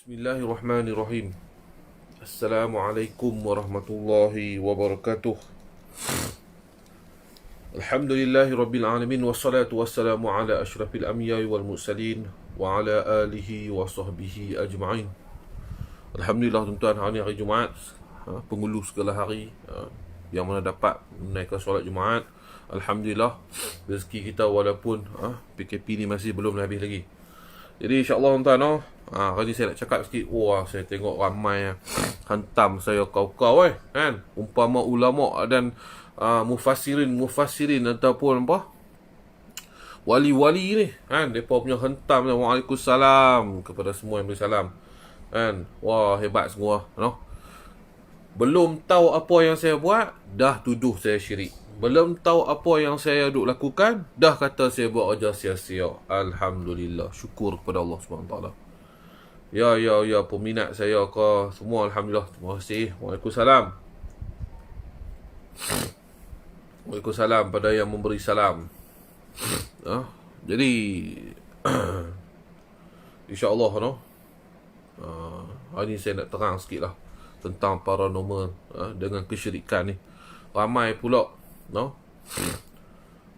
Bismillahirrahmanirrahim. Assalamualaikum warahmatullahi wabarakatuh. Alhamdulillahi rabbil alamin. Wassalatu wassalamu ala ashrafil anbiya'i wal mursalin wa ala alihi wa sahbihi ajma'in. Alhamdulillah tuan-tuan, hari ni hari Jumaat, penghulu segala hari, yang mana dapat menaikkan solat Jumaat. Alhamdulillah, rezeki kita walaupun PKP ni masih belum habis lagi. Jadi insyaAllah tuan-tuan, hari ni saya nak cakap sikit. Wah, saya tengok ramai hantam saya kau-kau kan, umpama ulama' dan mufassirin ataupun wali-wali ni kan, mereka punya hentam. Waalaikumsalam kepada semua yang beri salam kan. Wah, hebat semua, no? Belum tahu apa yang saya buat, dah tuduh saya syirik. Belum tahu apa yang saya duk lakukan, dah kata saya buat kerja sia-sia. Alhamdulillah, syukur kepada Allah SWT. Ya, peminat saya ke semua, Alhamdulillah, terima kasih. Waalaikumsalam. Waalaikumsalam pada yang memberi salam. Jadi InsyaAllah, no? Hari ni saya nak terang sikit lah tentang paranormal dengan kesyirikan ni. Ramai pula, no?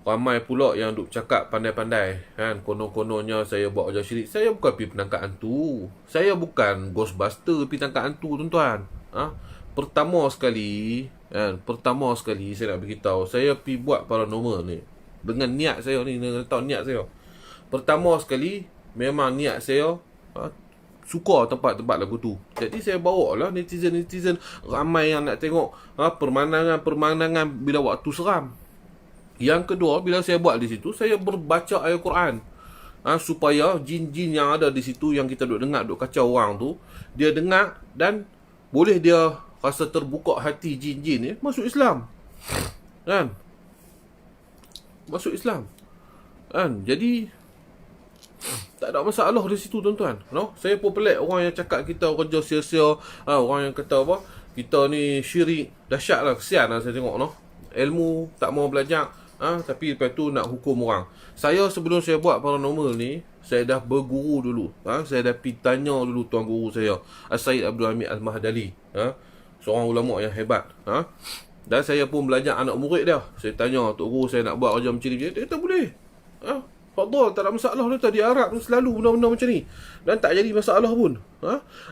Ramai pula yang duk cakap pandai-pandai kan, konon-kononnya saya buat kerja syirik. Saya bukan pergi penangkap hantu. Saya bukan Ghostbuster pergi tangkap hantu, tuan-tuan. Pertama sekali saya nak beritahu, saya pergi buat paranormal ni dengan niat saya ni, tahu niat saya. Pertama sekali, memang niat saya suka tempat-tempat lagu tu. Jadi saya bawa lah netizen ramai yang nak tengok permandangan bila waktu seram. Yang kedua, bila saya buat di situ, saya berbaca ayat Quran, supaya jin-jin yang ada di situ, yang kita duk dengar, duk kacau orang tu, dia dengar dan boleh dia rasa terbuka hati jin-jin ni masuk Islam kan, masuk Islam kan. Jadi tak ada masalah di situ, tuan-tuan, no? Saya pun pelik orang yang cakap kita kerja sia-sia, orang yang kata kita ni syirik. Dahsyat lah, kesian lah saya tengok, no? Ilmu tak mau belajar, tapi lepas tu nak hukum orang. Saya sebelum saya buat paranormal ni, saya dah berguru dulu. Saya dah pergi tanya dulu tuan guru saya, As-Sayyid Abdul Hamid Al-Mahdali, seorang ulama' yang hebat. Dan saya pun belajar anak murid dia. Saya tanya, Tok Guru, saya nak buat kerja macam ni. Dia kata boleh. Fadal, tak ada masalah dia. Di Arab selalu benda-benda macam ni, dan tak jadi masalah pun.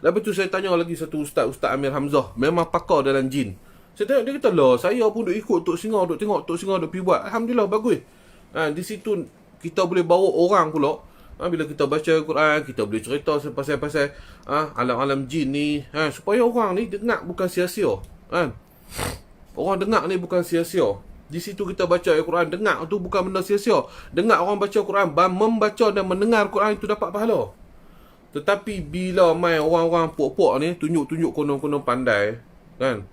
Lepas tu saya tanya lagi satu Ustaz Amir Hamzah, memang pakar dalam jin. Saya tengok, dia kata lah, saya pun duk ikut Tok Singa, duk tengok Tok Singa duk pergi buat. Alhamdulillah, bagus. Di situ kita boleh bawa orang pula. Bila kita baca Quran, kita boleh cerita pasal alam-alam jin ni, supaya orang ni dengar bukan sia-sia kan. Orang dengar ni bukan sia-sia. Di situ kita baca Al-Quran, dengar tu bukan benda sia-sia. Dengar orang baca Quran, membaca dan mendengar Quran itu dapat pahala. Tetapi bila mai orang-orang puak-puak ni tunjuk-tunjuk konon-konon pandai kan,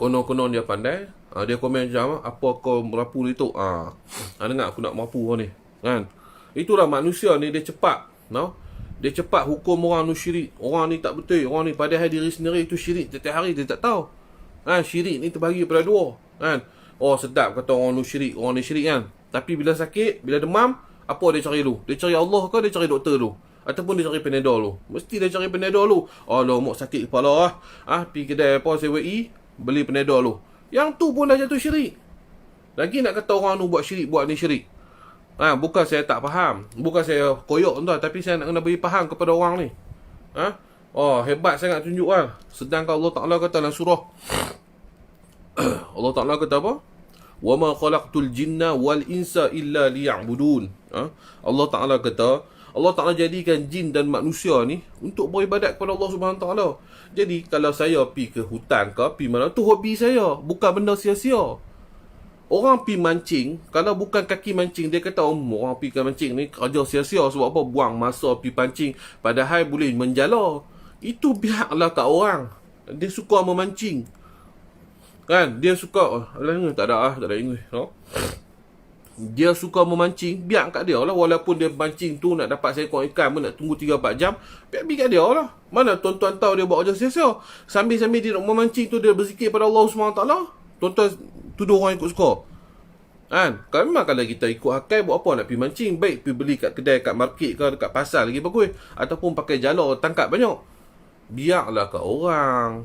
konon-konon dia pandai, dia komen macam, apa kau merapu ni tu, dengar aku nak merapu kau ni kan. Itulah manusia ni, dia cepat, no? Dia cepat hukum orang ni syirik. Orang ni tak betul, orang ni padahal diri sendiri itu syirik. Setiap hari dia tak tahu syirik ni terbagi pada dua kan. Oh, sedap kata orang ni syirik, orang ni syirik kan. Tapi bila sakit, bila demam, apa dia cari dulu? Dia cari Allah ke dia cari doktor dulu? Ataupun dia cari Panadol dulu? Mesti dia cari Panadol dulu. Allah, mak sakit kepala pergi kedai CWE, beli Panadol dulu. Yang tu pun dah jatuh syirik. Lagi nak kata orang ni buat syirik, buat ni syirik. Bukan saya tak faham, bukan saya koyok tuan, tapi saya nak kena beri faham kepada orang ni. Hebat sangat tunjuk lah. Sedangkan Allah Ta'ala kata dalam surah Allah Ta'ala kata apa? Wa ma khalaqtul jinna wal insa illa liya'budun. Allah Ta'ala kata, Allah Ta'ala jadikan jin dan manusia ni untuk beribadat kepada Allah Subhanahu Ta'ala. Jadi kalau saya pergi ke hutan ke, pergi mana, tu hobi saya, bukan benda sia-sia. Orang pergi mancing, kalau bukan kaki mancing, dia kata orang pergi ke mancing ni kerja sia-sia. Sebab apa? Buang masa pergi pancing, padahal boleh menjala. Itu biarlah kat orang. Dia suka memancing kan, dia suka tak ada English, no? Dia suka memancing, biar kat dia lah. Walaupun dia mancing tu nak dapat seekor ikan pun nak tunggu 3-4 jam, biar kat dia lah. Mana tuan-tuan tahu dia buat kerja sia-sia? Sambil dia nak memancing tu, dia berzikir pada Allah SWT. Tuan-tuan tuduh orang ikut suka. Kan? Memang kalau kita ikut akal, buat apa nak pergi mancing? Baik pergi beli kat kedai, kat market ke, dekat pasar lagi bagus. Ataupun pakai jalur tangkap banyak. Biarlah kat orang.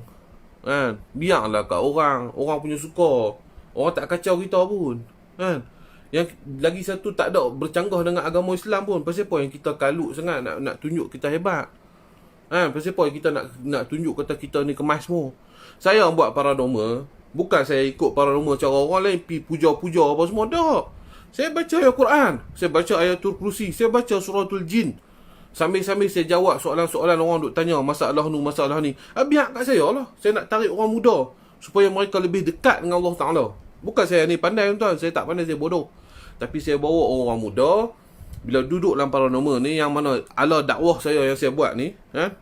Kan? Biarlah kat orang. Orang punya suka. Orang tak kacau kita pun. Kan? Yang lagi satu, tak ada bercanggah dengan agama Islam pun. Pasal apa yang kita kalut sangat nak tunjuk kita hebat? Pasal apa yang kita nak tunjuk kata kita ni kemas semua? Saya buat paranormal, bukan saya ikut paranormal cara orang lain pi puja-puja apa semua, tak. Saya baca ayat Quran, saya baca ayatul kursi, saya baca suratul jin. Sambil-sambil saya jawab soalan-soalan orang duk tanya masalah ni. Biar kat saya lah. Saya nak tarik orang muda supaya mereka lebih dekat dengan Allah Ta'ala. Bukan saya ni pandai tuan, saya tak pandai, saya bodoh. Tapi saya bawa orang muda, bila duduk dalam paranormal ni, yang mana ala dakwah saya yang saya buat ni,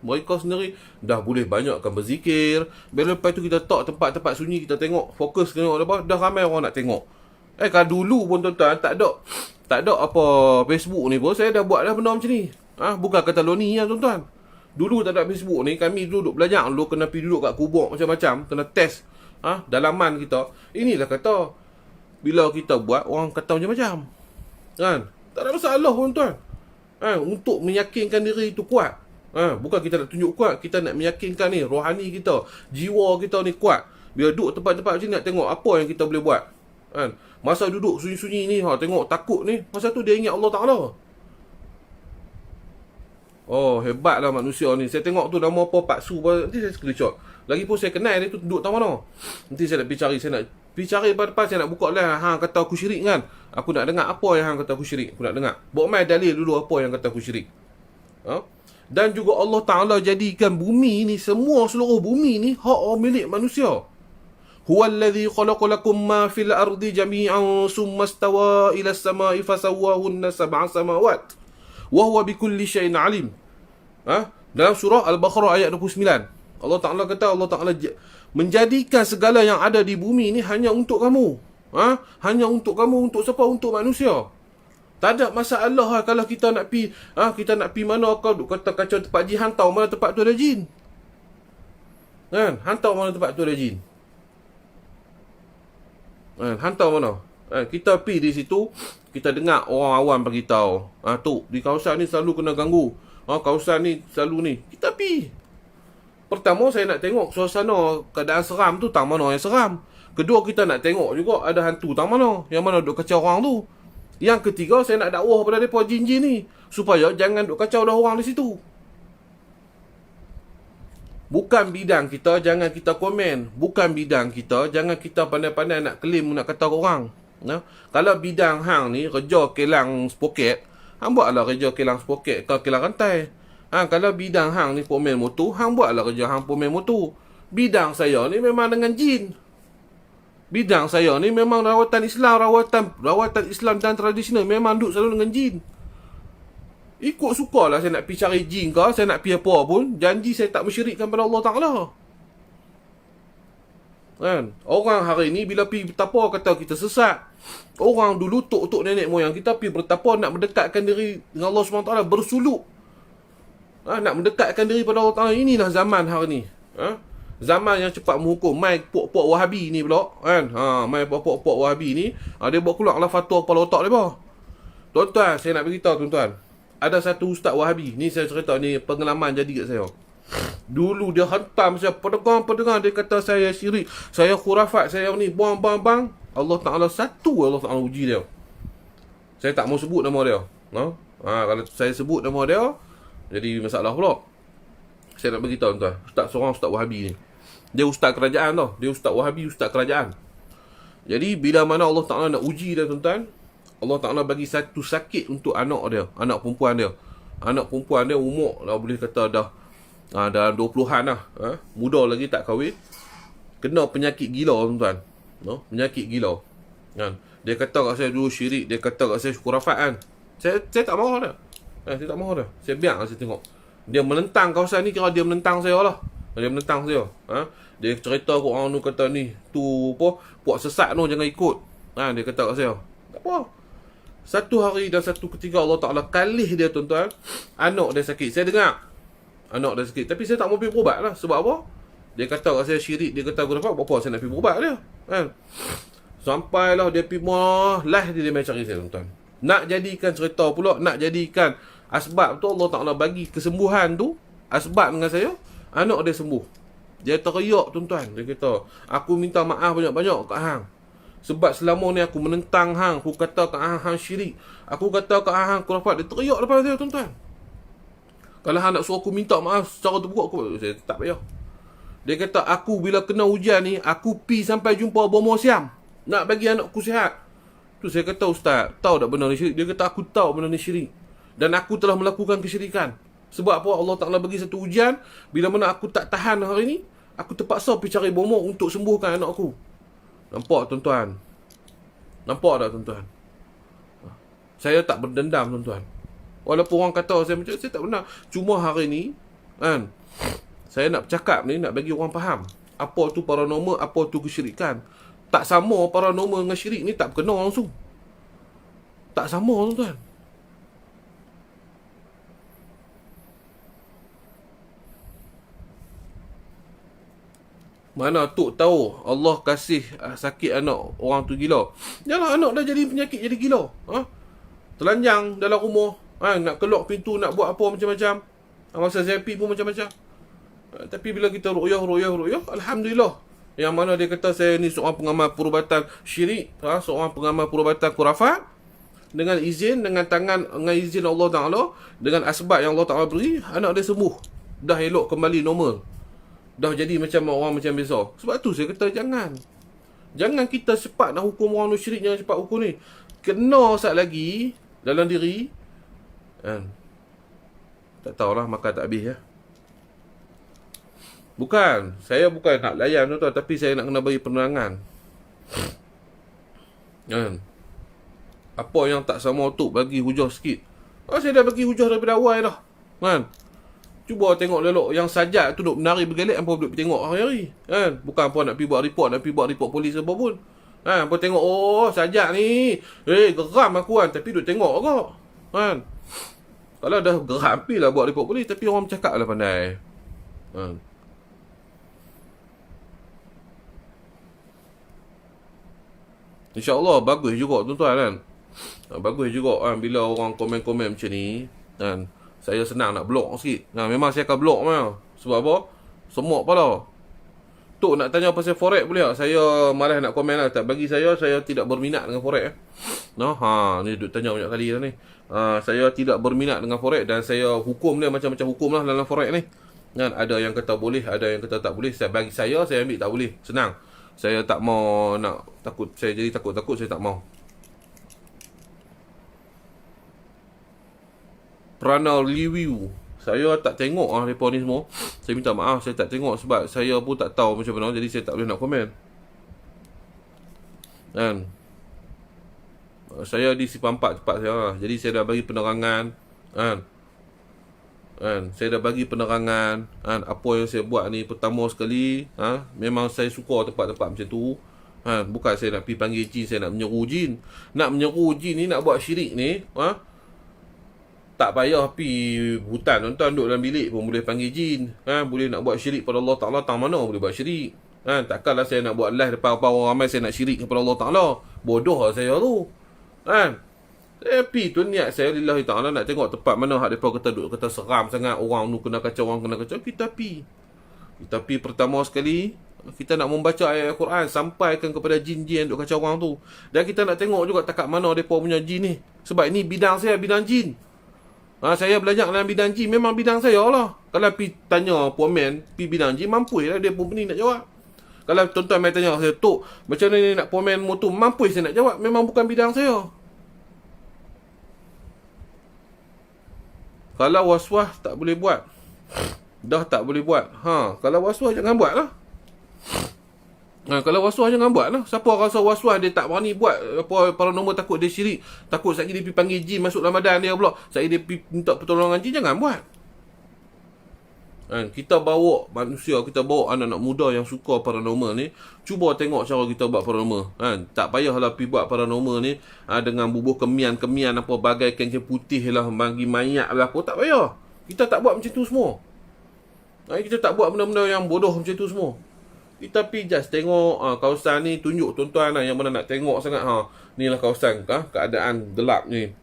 mereka sendiri dah boleh banyakkan berzikir. Bila lepas tu kita tak tempat-tempat sunyi, kita tengok, fokus tengok apa, dah ramai orang nak tengok. Kalau dulu pun tuan-tuan tak ada apa Facebook ni pun, saya dah buat dah benda macam ni. Bukan kata loni ya tuan-tuan. Dulu tak ada Facebook ni, kami duduk belajar dulu, kena pergi duduk kat kubur macam-macam, kena test dalaman kita. Inilah kata, bila kita buat, orang kata macam-macam. Kan? Tak ada masalah pun tuan. Untuk meyakinkan diri itu kuat. Bukan kita nak tunjuk kuat, kita nak meyakinkan ni rohani kita, jiwa kita ni kuat. Bila duduk tempat-tempat macam ni, nak tengok apa yang kita boleh buat. Masa duduk sunyi-sunyi ni, tengok takut ni, masa tu dia ingat Allah Ta'ala. Oh, hebatlah manusia ni. Saya tengok tu nama apa, Pak Su, nanti saya screenshot. Lagipun saya kenal dia tu duduk tak mana. Nanti saya nak pergi cari, depan-depan, saya nak buka lah. Hang kata aku syirik kan. Aku nak dengar apa yang hang kata aku syirik. Aku nak dengar. Bawa mai dalil dulu apa yang kata aku syirik. Dan juga Allah Ta'ala jadikan bumi ni, seluruh bumi ni hak milik manusia. Huwallazi khalaqalakum ma fil ardi jami'an summa stawa ila as-sama'i fasawwahunna sab'a samawat. Wa huwa bikulli syai'in alim. Dalam surah Al-Baqarah ayat 29. Allah Ta'ala kata, Allah Ta'ala menjadikan segala yang ada di bumi ni hanya untuk kamu. Hanya untuk kamu, untuk siapa? Untuk manusia. Tak ada masalah kalau kita nak pi mana kau duk kata kacau tempat jin, hantar mana tempat tu ada jin. Kan? Hantar mana tempat tu ada jin. Hantar mana? Kita pi di situ, kita dengar orang awam beritahu, tu di kawasan ni selalu kena ganggu. Kawasan ni selalu ni. Kita pi. Pertama saya nak tengok suasana keadaan seram tu, tang mana yang seram. Kedua, kita nak tengok juga ada hantu tang mana, yang mana duk kacau orang tu. Yang ketiga, saya nak dakwah kepada mereka jin-jin ni, supaya jangan duk kacau dah orang di situ. Bukan bidang kita, jangan kita komen. Bukan bidang kita, jangan kita pandai-pandai nak claim, nak kata orang. Kalau bidang hang ni kerja kelang spoket, hang buatlah kerja kelang spoket ke kelang rantai. Kalau bidang hang ni pomen motor, hang buatlah kerja hang pomen motor. Bidang saya ni memang dengan jin. Bidang saya ni memang rawatan Islam, rawatan Islam dan tradisional, memang duduk selalu dengan jin. Ikut sukalah saya nak pergi cari jin ke, saya nak pergi apa pun, janji saya tak mensyirikkan pada Allah Ta'ala. Kan? Orang hari ni bila pergi bertapa kata kita sesat. Orang dulu tok nenek moyang kita pergi bertapa nak mendekatkan diri dengan Allah SWT, bersuluk. Nak mendekatkan diri pada Allah Ta'ala. Inilah zaman hari ni. Zaman yang cepat menghukum. Mai puak-puak Wahabi ni pula, kan? Mai puak-puak Wahabi ni, dia buat keluar lah fatwa kepala otak dia bah. Tuan-tuan, saya nak beritahu tuan-tuan. Ada satu ustaz Wahabi, ni saya cerita ni pengalaman jadi kat saya. Dulu dia hantam saya, pedagang, dia kata saya syirik, saya khurafat, saya ni, bang. Allah Ta'ala satu, Allah Ta'ala uji dia. Saya tak mau sebut nama dia. Kalau saya sebut nama dia, jadi masalah pula. Saya nak beritahu tuan, ustaz Wahabi ni, dia ustaz kerajaan tau. Dia ustaz Wahabi, ustaz kerajaan. Jadi bila mana Allah Ta'ala nak uji dia tuan-tuan, Allah Ta'ala bagi satu sakit untuk anak dia, anak perempuan dia. Anak perempuan dia umur lah boleh kata dah dalam 20-an lah. Muda lagi, tak kahwin. Kena penyakit gila tuan-tuan. Penyakit gila. Dia kata kat saya dulu syirik, dia kata kat saya khurafat kan. Saya tak marah dah. Saya tak marah dah. Saya biar saya tengok. Dia menentang kawasan ni, kira dia menentang saya lah. Dia menentang saya. Dia cerita kat orang tu, kata ni, tu apa, puak sesat tu jangan ikut. Dia kata kat saya. Tak apa. Satu hari dan satu ketika Allah Ta'ala kalih dia tuan-tuan. Anak dia sakit. Saya dengar anak dia sakit, tapi saya tak mau pergi berubat lah. Sebab apa? Dia kata kat saya syirik, dia kata aku dapat, apa saya nak pergi berubat dia, kan? Sampailah dia pergi live dia main cari saya, tuan-tuan. Nak jadikan cerita pula, nak jadikan asbab tu Allah Ta'ala bagi kesembuhan tu, asbab dengan saya, anak dia sembuh. Dia teriak, tuan-tuan. Dia kata, aku minta maaf banyak-banyak kat hang. Sebab selama ni aku menentang hang, aku kata kat hang syirik. Aku kata kat hang khurafat. Dia teriak lepas saya, tuan-tuan. Kalau hang nak suruh aku minta maaf secara terbuka, saya tak payah. Dia kata, aku bila kena hujan ni, aku pi sampai jumpa bomoh siam. Nak bagi anakku sihat. Tu saya kata, ustaz, tahu tak benda ni syirik? Dia kata, aku tahu benda ni syirik. Dan aku telah melakukan kesyirikan. Sebab apa? Allah Ta'ala bagi satu hujan. Bila mana aku tak tahan hari ni, aku terpaksa pergi cari bomoh untuk sembuhkan anak aku. Nampak, tuan-tuan? Nampak tak, tuan-tuan? Saya tak berdendam, tuan-tuan. Walaupun orang kata saya macam, saya tak benar. Cuma hari ni, kan, saya nak bercakap ni, nak bagi orang faham. Apa tu paranormal, apa tu kesyirikan. Tak sama paranormal dengan syirik ni, tak berkena langsung. Tak sama, tuan-tuan. Mana Tok tahu Allah kasih sakit anak orang tu gila. Yalah, anak dah jadi penyakit, jadi gila. Telanjang dalam rumah. Nak keluar pintu, nak buat apa macam-macam. Masa saya pergi pun macam-macam. Tapi bila kita ru'yah, alhamdulillah. Yang mana dia kata saya ni seorang pengamal perubatan syirik, seorang pengamal perubatan khurafat. Dengan izin, dengan izin Allah Ta'ala, dengan asbab yang Allah Ta'ala beri, anak dia sembuh. Dah elok kembali normal. Dah jadi macam orang macam biasa. Sebab tu saya kata Jangan kita cepat nak hukum orang tu syirik. Jangan cepat hukum ni. Kena sat lagi dalam diri. Tak tahulah, makan tak habis ya. Saya bukan nak layan tuan-tuan, tapi saya nak kena bagi penerangan. Apa yang tak sama tu bagi hujah sikit. Saya dah bagi hujah daripada awal dah. Cuba tengok lelok yang sajak tu duk menari bergelik, apa duk tengok hari-hari. Bukan apa nak pergi buat report polis apa pun. Apa tengok, sajak ni. Geram aku tapi duk tengok agak. Kalau dah geram, pilah buat report polis. Tapi orang bercakap lah pandai. InsyaAllah bagus juga, tuan-tuan kan. Bagus juga bila orang komen-komen macam ni. Saya senang nak blok sikit. Memang saya akan blok memang. Sebab apa? Semua kepala. Tok nak tanya pasal forex boleh tak? Saya malas nak komen lah. Tak, bagi saya tidak berminat dengan forex. Ni duk tanya banyak kali dah ni. Saya tidak berminat dengan forex. Dan saya hukum dia macam-macam hukum lah dalam forex ni. Ada yang kata boleh, ada yang kata tak boleh. Bagi saya ambil tak boleh. Senang. Saya tak mau nak takut. Saya jadi takut-takut, saya tak mau. Pranal review. Saya tak tengok mereka ni semua. Saya minta maaf, saya tak tengok sebab saya pun tak tahu macam mana. Jadi saya tak boleh nak komen. Saya di Simpang 4 tempat saya lah. Jadi saya dah bagi penerangan. Saya dah bagi penerangan. Apa yang saya buat ni pertama sekali. Memang saya suka tempat-tempat macam tu. Bukan saya nak pergi panggil jin, saya nak menyeru jin. Nak menyeru jin ni, nak buat syirik ni. Tak payah pergi hutan, tuan-tuan, duduk dalam bilik pun boleh panggil jin. Boleh nak buat syirik pada Allah Ta'ala. Tang mana boleh buat syirik? Takkanlah saya nak buat live depan orang ramai, saya nak syirik kepada Allah Ta'ala. Bodoh lah saya tu. Saya pergi tu, niat saya lillahi ta'ala nak tengok tempat mana hak mereka kata duduk, kata seram sangat, orang tu kena kacau, orang kena kacau. Kita pergi pertama sekali, kita nak membaca ayat Al-Quran, sampaikan kepada jin-jin yang duduk kacau orang tu. Dan kita nak tengok juga takat mana mereka punya jin ni. Sebab ini bidang saya, bidang jin. Saya belajar dalam bidang jin, memang bidang saya lah. Kalau pergi tanya pomen, pergi bidang jin, mampu lah dia pun pening nak jawab. Kalau tuan-tuan main tanya saya, Tok, macam ni nak pomen motor, mampu saya nak jawab. Memang bukan bidang saya. Kalau was-was tak boleh buat. Dah tak boleh buat. Kalau was-was jangan buat lah. Kalau was-was jangan buat lah. Siapa rasa was-was dia tak berani buat, apa paranormal, takut dia syirik, takut sekali dia pergi panggil jin masuk Ramadan dia pula, sekali dia pergi minta pertolongan jin, jangan buat. Kita bawa manusia, kita bawa anak-anak muda yang suka paranormal ni, cuba tengok cara kita buat paranormal. Tak payahlah pergi buat paranormal ni dengan bubuh kemian-kemian apa bagai kain putih lah, bagi mayat lah apa. Tak payah. Kita tak buat macam tu semua. Kita tak buat benda-benda yang bodoh macam tu semua. Kita pergi just tengok kawasan ni, tunjuk tuan-tuan lah yang mana nak tengok sangat. Ni lah kawasan keadaan gelap ni.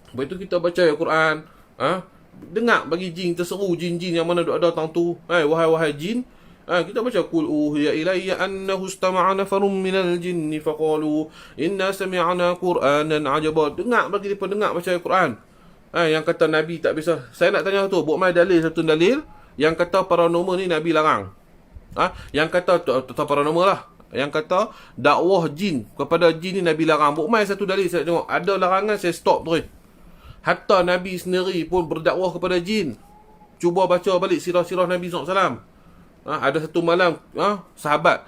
Lepas tu kita baca Al-Quran. Dengar bagi jin terseru, jin-jin yang mana ada tang tu. Wahai jin, kita baca qul uhiya ilayya annahu istama'a nafarun minal jinni faqalu inna sami'na qur'anan ajaba. Dengar bagi depa dengar baca Al-Quran. Yang kata Nabi tak bisa. Saya nak tanya tu, buat mai dalil satu dalil yang kata paranormal ni Nabi larang. Yang kata tak paranormal lah. Yang kata dakwah jin kepada jin ni Nabi larang. Buat mai satu dalil saya tengok. Ada larangan, saya stop terus. Hatta Nabi sendiri pun berdakwah kepada jin. Cuba baca balik sirah-sirah Nabi SAW. Ada satu malam sahabat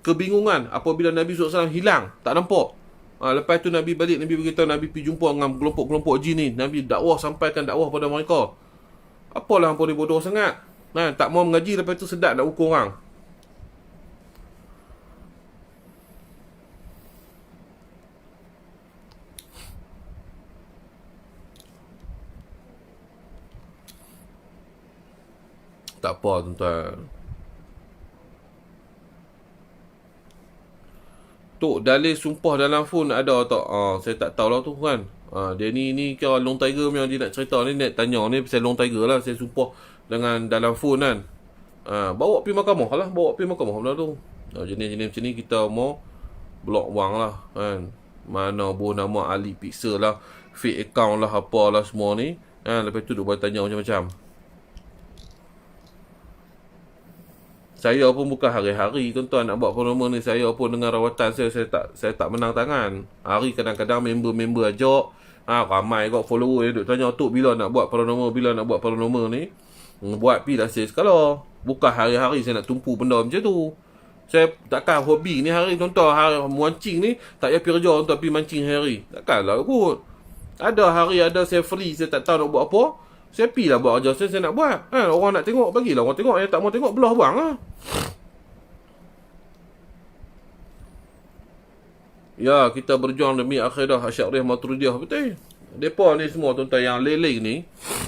kebingungan apabila Nabi SAW hilang, tak nampak. Lepas tu Nabi balik, Nabi beritahu, Nabi pergi jumpa dengan kelompok-kelompok jin ni. Nabi dakwah, sampaikan dakwah pada mereka. Apalah hampa ni bodoh sangat. Tak mau mengaji, lepas tu sedap nak ukur orang. Tak apa tuan-tuan. Tok dalil sumpah dalam phone ada tak? Saya tak tahulah tu kan. Dia ni kira Long Tiger yang dia nak cerita ni, nak tanya ni pasal Long Tiger lah. Saya sumpah dengan dalam phone kan. Bawa pergi mahkamah lah. Bawa pergi mahkamah benda tu. Jenis-jenis macam ni kita mau block wang lah kan. Mana buah nama Ali Pixel lah, fake account lah, apalah semua ni. Lepas tu duk buat tanya macam-macam. Saya pun bukan hari-hari tuan-tuan nak buat paranormal ni. Saya pun dengan rawatan saya tak menang tangan. Hari kadang-kadang member-member ajak. Ramai kot follower yang duk tanya, Tok bila nak buat paranormal ni. Buat pi dah saya sekala. Bukan hari-hari saya nak tumpu benda macam tu. Saya takkan hobi ni hari tuan-tuan. Hari mancing ni tak payah pergi kerja untuk pergi mancing hari. Takkanlah kot. Ada hari ada saya free, saya tak tahu nak buat apa. Saya pergi lah buat kerja saya nak buat. Orang nak tengok, bagilah orang tengok. Yang tak mau tengok, belah buang lah. Ya, kita berjuang demi akhidah Asy'ariyah Maturidiyah. Betul. Depa ni semua tuan-tuan yang leleng ni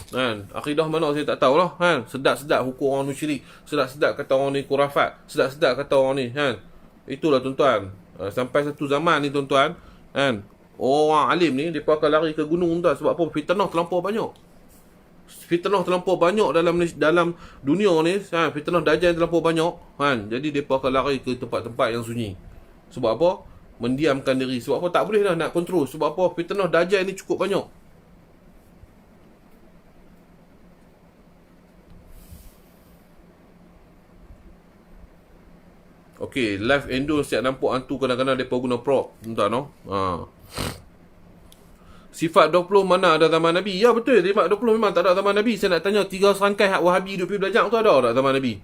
kan, akidah mana saya tak tahulah kan. Sedap-sedap hukum orang musyrik, sedap-sedap kata orang ni kurafat, sedap-sedap kata orang ni kan. Itulah tuan-tuan. Sampai satu zaman ni tuan-tuan kan, orang alim ni depa akan lari ke gunung tuan. Sebab apa? Fitnah terlampau banyak. Fitnah terlampau banyak dalam dunia ni kan. Fitnah dajjal terlampau banyak kan. Jadi depa akan lari ke tempat-tempat yang sunyi. Sebab apa? Mendiamkan diri. Sebab apa? Tak boleh dah nak kontrol. Sebab apa? Fitnah dajjal ni cukup banyak. Okey, live endo siap nampak hantu kadang-kadang depa guna prop. Entah no. Sifat 20 mana ada zaman Nabi? Ya betul, sifat 20 memang tak ada zaman Nabi. Saya nak tanya 3 serangkai hak Wahabi duk pergi belajar tu ada tak zaman Nabi?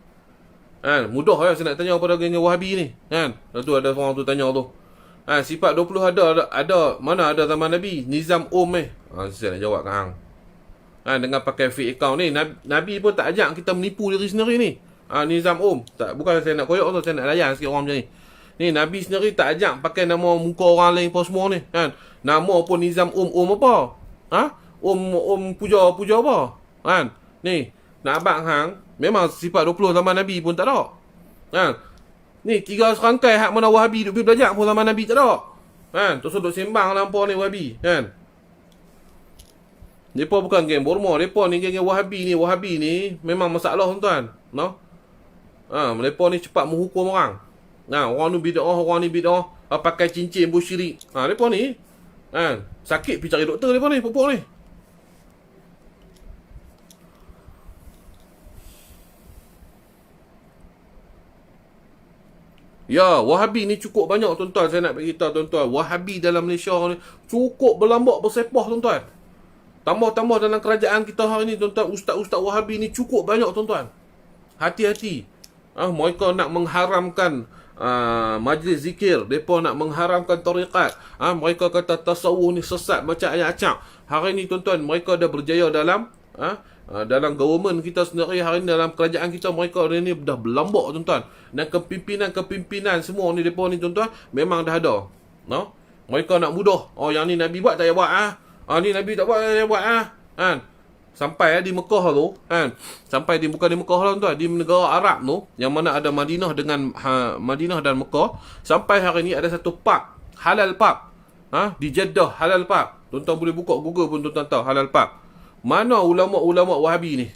Kan, mudah lah saya nak tanya pada geng Wahabi ni, kan? Lepas tu ada orang tu tanya tu. Sifat 20 ada mana ada zaman Nabi? Nizam saya nak jawab kat hang. Dengan pakai fake account ni, Nabi pun tak ajak kita menipu diri sendiri ni. Nizam tak, bukan saya nak koyak tu, saya nak layan sikit orang macam ni. Ni Nabi sendiri tak ajak pakai nama muka orang lain pun semua ni kan. Nama pun Nizam apa? Puja apa? Kan? Ni nak abang hang memang sifat 20 zaman Nabi pun tak ada. Kan? Ni 3 serangkai hak mana Wahabi duk pergi belajar pun zaman Nabi tak ada. Kan? Terus duk sembang lampau ni Wahabi kan. Depa bukan geng Burma, depa ni geng Wahabi ni. Wahabi ni memang masalah tuan-tuan. No? Mereka ni cepat menghukum orang. Orang ni bid'ah, orang ni bid'ah, pakai cincin syirik. Mereka ni sakit pergi cari doktor mereka ni, pupuk ni. Ya, Wahabi ni cukup banyak tuan-tuan. Saya nak beritahu tuan-tuan, Wahabi dalam Malaysia ni cukup berlambak bersepah tuan-tuan. Tambah-tambah dalam kerajaan kita hari ni tuan-tuan, ustaz-ustaz Wahabi ni cukup banyak tuan-tuan. Hati-hati. Mereka nak mengharamkan majlis zikir, mereka nak mengharamkan tarikat. Mereka kata tasawuf ni sesat macam ayat acak. Hari ni tuan-tuan, mereka dah berjaya dalam dalam government kita sendiri hari ni, dalam kerajaan kita, mereka ni dah berlambak tuan-tuan. Dan kepimpinan semua ni mereka ni tuan-tuan memang dah ada. Mereka nak mudah. Yang ni Nabi buat tak payah buat. Ni Nabi tak buat tak payah buat kan. Sampai di Mekah tu kan. Sampai bukan di Mekah lah tuan, di negara Arab tu yang mana ada Madinah dengan Madinah dan Mekah. Sampai hari ni ada satu pub, halal pub. Di Jeddah halal pub. Tuan-tuan boleh buka Google pun tuan-tuan tahu halal pub. Mana ulama-ulama Wahabi ni?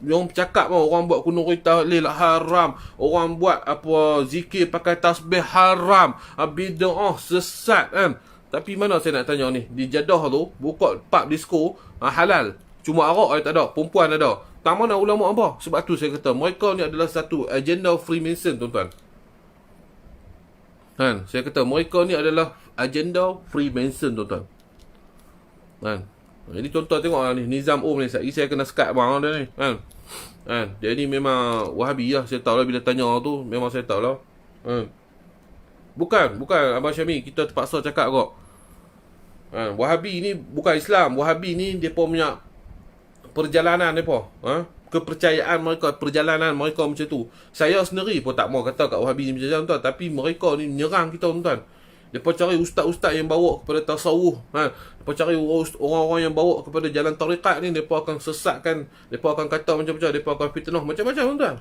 Yang cakap orang buat kunuri tahlil haram, orang buat apa zikir pakai tasbih haram, bid'ah sesat kan. Tapi mana saya nak tanya ni, di Jeddah tu buka pub disco halal, cuma arak tak ada, perempuan ada. Tak mana ulama apa? Sebab tu saya kata mereka ni adalah satu agenda Freemason tuan-tuan. Kan, saya kata mereka ni adalah agenda Freemason tuan-tuan. Kan. Jadi tuan-tuan tengok ni Nizam ni, saya kena sekat bang dia ni kan. Dia ni memang Wahabi lah, saya tahu lah bila tanya tu memang saya tahu lah. Bukan Abang Syami, kita terpaksa cakap kok. Wahabi ni bukan Islam. Wahabi ni depa punya perjalanan depa. Kepercayaan mereka, perjalanan mereka macam tu. Saya sendiri pun tak mau kata kat Wahabi ni macam tu, tapi mereka ni menyerang kita tuan-tuan. Depa cari ustaz-ustaz yang bawa kepada tasawuf. Depa cari orang-orang yang bawa kepada jalan tarikat ni, depa akan sesatkan, depa akan kata macam-macam, depa akan fitnah macam-macam tuan-tuan.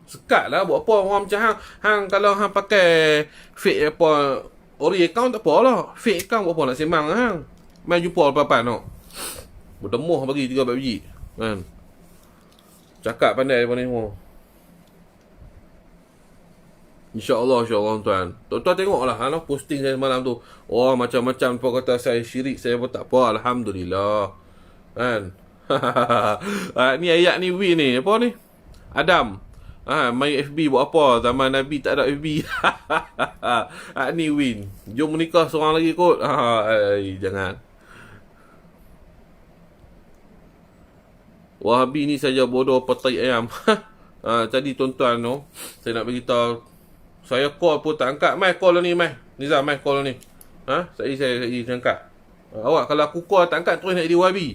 Sekat lah buat apa orang macam hang kalau hang pakai fake apa ori account tak apa lah. Fake account buat apa nak sembang hang. Mai jumpa apa-apa nak. Berdemuh bagi 3 biji kan. Cakap pandai depan ni semua. InsyaAllah tuan. Tuan-tuan tengoklah posting saya semalam tu. Oh macam-macam apa kata saya syirik, saya pun tak apa, alhamdulillah. Kan. Ni ayat ni ni apa ni? Adam. Main FB buat apa? Zaman Nabi tak ada FB. Ni win. Jom menikah seorang lagi kot. Jangan. Wahabi ni saja bodoh petai ayam. Tadi tuan-tuan tu, saya nak beritahu, saya call pun tak angkat. Mai call ni, mai. Nizam, mai call ni. Saya angkat. Awak kalau aku call tak angkat terus nak jadi Wahabi.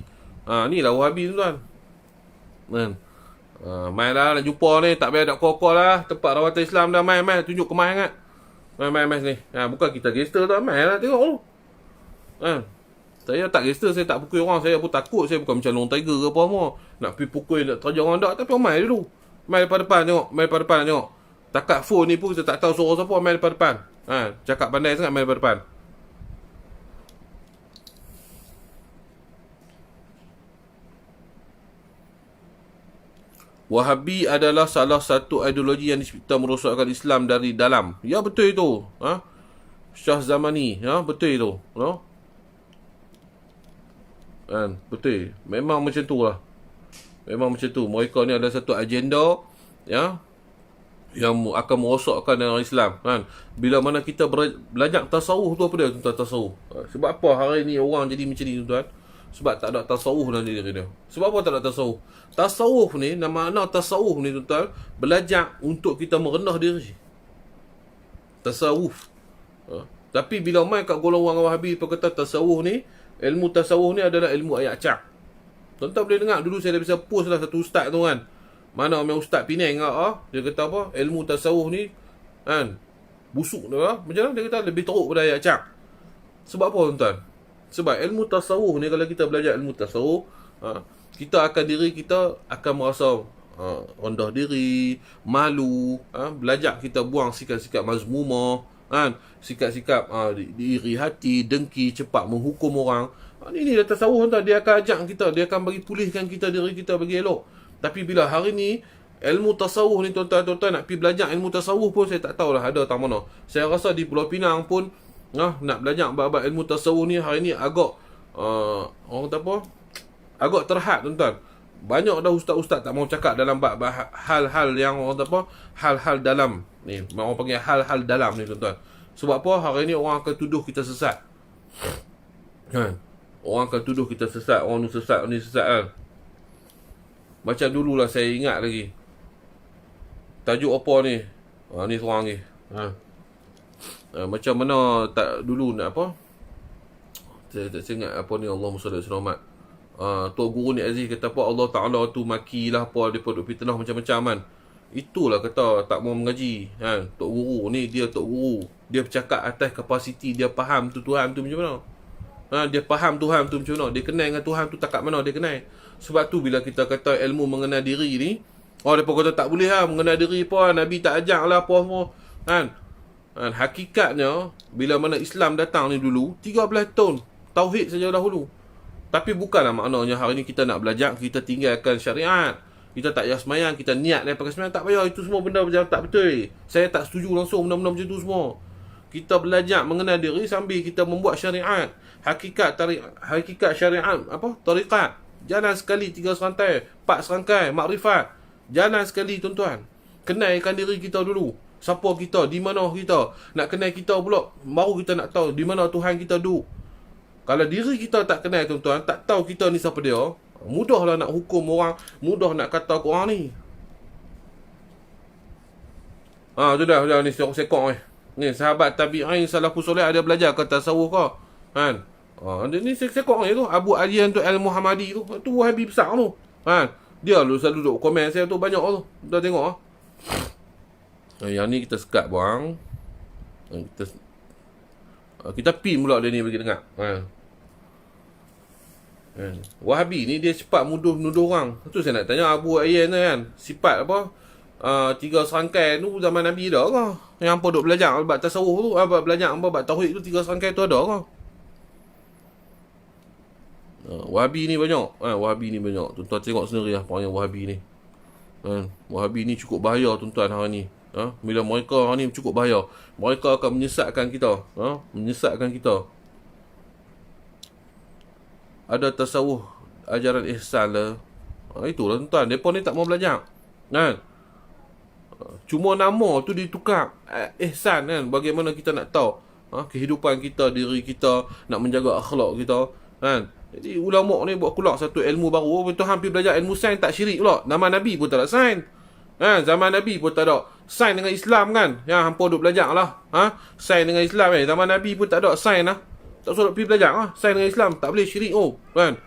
Ni lah Wahabi tuan-tuan. Mai lah nak jumpa ni, tak payah nak call lah. Tempat rawatan Islam dah, mai tunjuk ke mai sangat. Mai ni. Bukan kita gangster tu, mai lah tengok tu. Saya tak gangster, saya tak pukul orang, saya pun takut, saya bukan macam long tiger ke apa semua. Nak pergi pukul, nak terjang orang tak, tapi mai dulu. Mai depan tengok, mai depan nak tengok. Takat phone ni pun saya tak tahu suara siapa, mai depan. Cakap pandai sangat, mai depan. Wahabi adalah salah satu ideologi yang dicipta merosakkan Islam dari dalam. Ya betul itu. Syah Zamani, ya betul itu. Betul. Memang macam tu lah. Memang macam tu. Mereka ni adalah satu agenda ya yang akan merosakkan dalam Islam kan. Bila mana kita belajar tasawuf tu, apa dia tuan tasawuf? Sebab apa hari ni orang jadi macam ni tuan? Sebab tak ada tasawuf dalam diri dia. Sebab apa tak ada tasawuf? Tasawuf ni, nama makna tasawuf ni tuan, belajar untuk kita merendah diri. Tasawuf. Tapi bila mai kat golongan Wahabi berkata tasawuf ni, ilmu tasawuf ni adalah ilmu ayat cak. Tuan-tuan boleh dengar, dulu saya dah bisa post lah satu ustaz tu kan. Mana orang ustaz Penang dia kata apa? Ilmu tasawuf ni kan busuk dia macam mana dia kata lebih teruk pada ayat cak. Sebab apa tuan-tuan? Sebab ilmu tasawuf ni, kalau kita belajar ilmu tasawuf, kita akan merasa rendah diri, malu, belajar kita buang sikap-sikap mazmumah, kan, sikap-sikap iri hati, dengki, cepat menghukum orang. Ini dah tasawuf tuan, dia akan ajak kita, dia akan bagi pulihkan kita, diri kita bagi elok. Tapi bila hari ni ilmu tasawuf ni tuan-tuan nak pergi belajar ilmu tasawuf pun saya tak tahulah ada tak mana. Saya rasa di Pulau Pinang pun nak belajar bab ilmu tasawuf ni hari ni agak orang kata apa? Agak terhad tuan-tuan. Banyak dah ustaz-ustaz tak mau cakap dalam bab hal-hal yang orang kata apa? Hal-hal dalam ni. Orang panggil hal-hal dalam ni tuan-tuan. Sebab apa? Hari ni orang akan tuduh kita sesat. Orang akan tuduh kita sesat, orang ni sesat kan. Macam dululah saya ingat lagi. Tajuk apa ni? Ni seorang ni. Macam mana tak dulu nak apa? Saya tak ingat apa ni, Allahumma salli alaihi wasallam. Tok Guru ni Aziz kata apa, Allah Ta'ala tu makilah apa, dia duk fitnah macam-macam kan. Itulah kata tak mau mengaji kan. Tok Guru ni, dia Tok Guru, dia bercakap atas kapasiti dia faham tu Tuhan tu macam mana Dia faham Tuhan tu macam mana, dia kenal dengan Tuhan tu tak kat mana dia kenal. Sebab tu bila kita kata ilmu mengenal diri ni, mereka kata tak boleh lah mengenal diri apa, Nabi tak ajak lah apa semua kan. Hakikatnya bila mana Islam datang ni dulu 13 tahun tauhid saja dahulu. Tapi bukanlah maknanya hari ni kita nak belajar, kita tinggalkan syariat, kita tak payah semayang, kita niat daripada semayang, tak payah. Itu semua benda macam tak betul. Saya tak setuju langsung benda-benda macam tu semua. Kita belajar mengenal diri sambil kita membuat syariat. Hakikat syariat apa? Tariqat. Jalan sekali 3 serantai, 4 serangkai, makrifat. Jalan sekali tuan-tuan. Kenalkan diri kita dulu. Siapa kita, di mana kita. Nak kenal kita pula, baru kita nak tahu di mana Tuhan kita duduk. Kalau diri kita tak kenal tuan-tuan, tak tahu kita ni siapa dia, mudahlah nak hukum orang, mudah nak kata ke orang ni. Tu dah ni sekok ni. Ni sahabat tabi'in salafus soleh ada belajar ke tasawuf ke? Kan? Ni sekok ni tu, Abu Aliyan tu Al-Muhammadi tu. Tu Wahabi besar tu. Kan? Dia lu selalu duduk komen saya tu banyak tu. Dah tengok yang ni kita sekat buang. Kita pin pula dia ni bagi dengar. Wahabi ni dia cepat nuduh orang. Tu saya nak tanya Abu Ayyan tu kan. Sifat apa? 3 serangkai tu zaman Nabi dah ke? Yang apa duk belajar bab tasawuf tu, belajar bab tauhid tu 3 serangkai tu ada ke? Wahabi ni banyak. Wahabi ni banyak. Tuan-tuan tengok sendiri lah orang yang Wahabi ni. Wahabi ni cukup bahaya tuan-tuan hari ni. Bila mereka hari ni cukup bahaya. Mereka akan menyesatkan kita. Menyesatkan kita. Ada tasawuf ajaran ihsan lah. Itulah tuan-tuan. Mereka ni tak mau belajar. Kan? Cuma nama tu ditukar. Ihsan kan. Bagaimana kita nak tahu kehidupan kita, diri kita, nak menjaga akhlak kita. Kan? Jadi ulama ni buat keluar satu ilmu baru. Betul hampir belajar ilmu sains tak syirik pula. Nama Nabi pun tak ada sains. Zaman Nabi pun tak ada sains dengan Islam kan. Yang hampa duk belajar lah. Sains dengan Islam zaman Nabi pun tak ada sains lah. Tak suruh pergi belajar lah. Sains dengan Islam tak boleh syirik kan.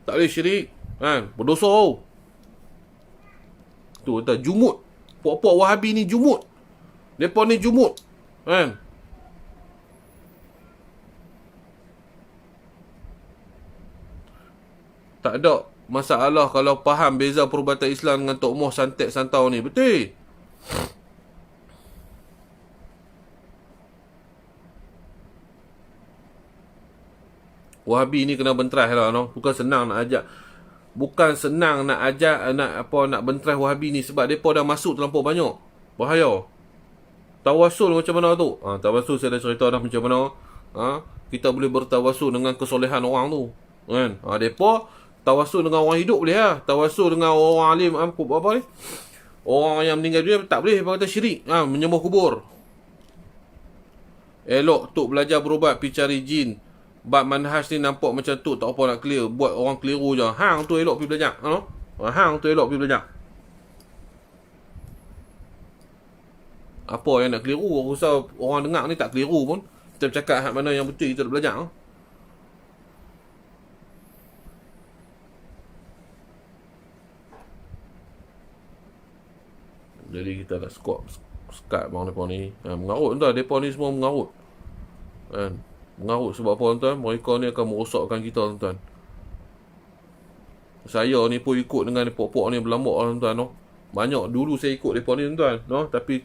Tak boleh syirik kan. Berdosa tu kata jumut. Puak-puak Wahabi ni jumut. Mereka ni jumut kan. Tak ada masalah kalau faham beza perubatan Islam dengan Tok Moh santet santau ni. Betul. Wahabi ni kena benteras lah Bukan senang nak ajak. Bukan senang nak ajak nak benteras Wahabi ni sebab depa dah masuk terlampau banyak. Bahaya. Tawasul macam mana tu? Tawasul saya dah cerita dah macam mana. Kita boleh bertawasul dengan kesolehan orang tu. Kan? Depa tawasul dengan orang hidup boleh lah. Tawasul dengan orang alim apa ni? Orang yang meninggal dunia tak boleh. Dia kata syirik. Menyembah kubur. Elok tu belajar berubat pergi cari jin. Bab manhaj ni nampak macam tu, tak apa nak clear. Buat orang keliru je. Hang tu elok pergi belajar. Hang tu elok pergi belajar. Apa yang nak keliru? Aku rasa orang dengar ni tak keliru pun. Kita bercakap hak mana yang betul kita nak belajar. Jadi kita nak sekat bang mereka ni. Mengarut tuan. Mereka ni semua mengarut. Mengarut sebab apa tuan? Mereka ni akan merosakkan kita tuan. Saya ni pun ikut dengan pok-pok ni berlambak tuan. Banyak dulu saya ikut mereka ni tuan. Tapi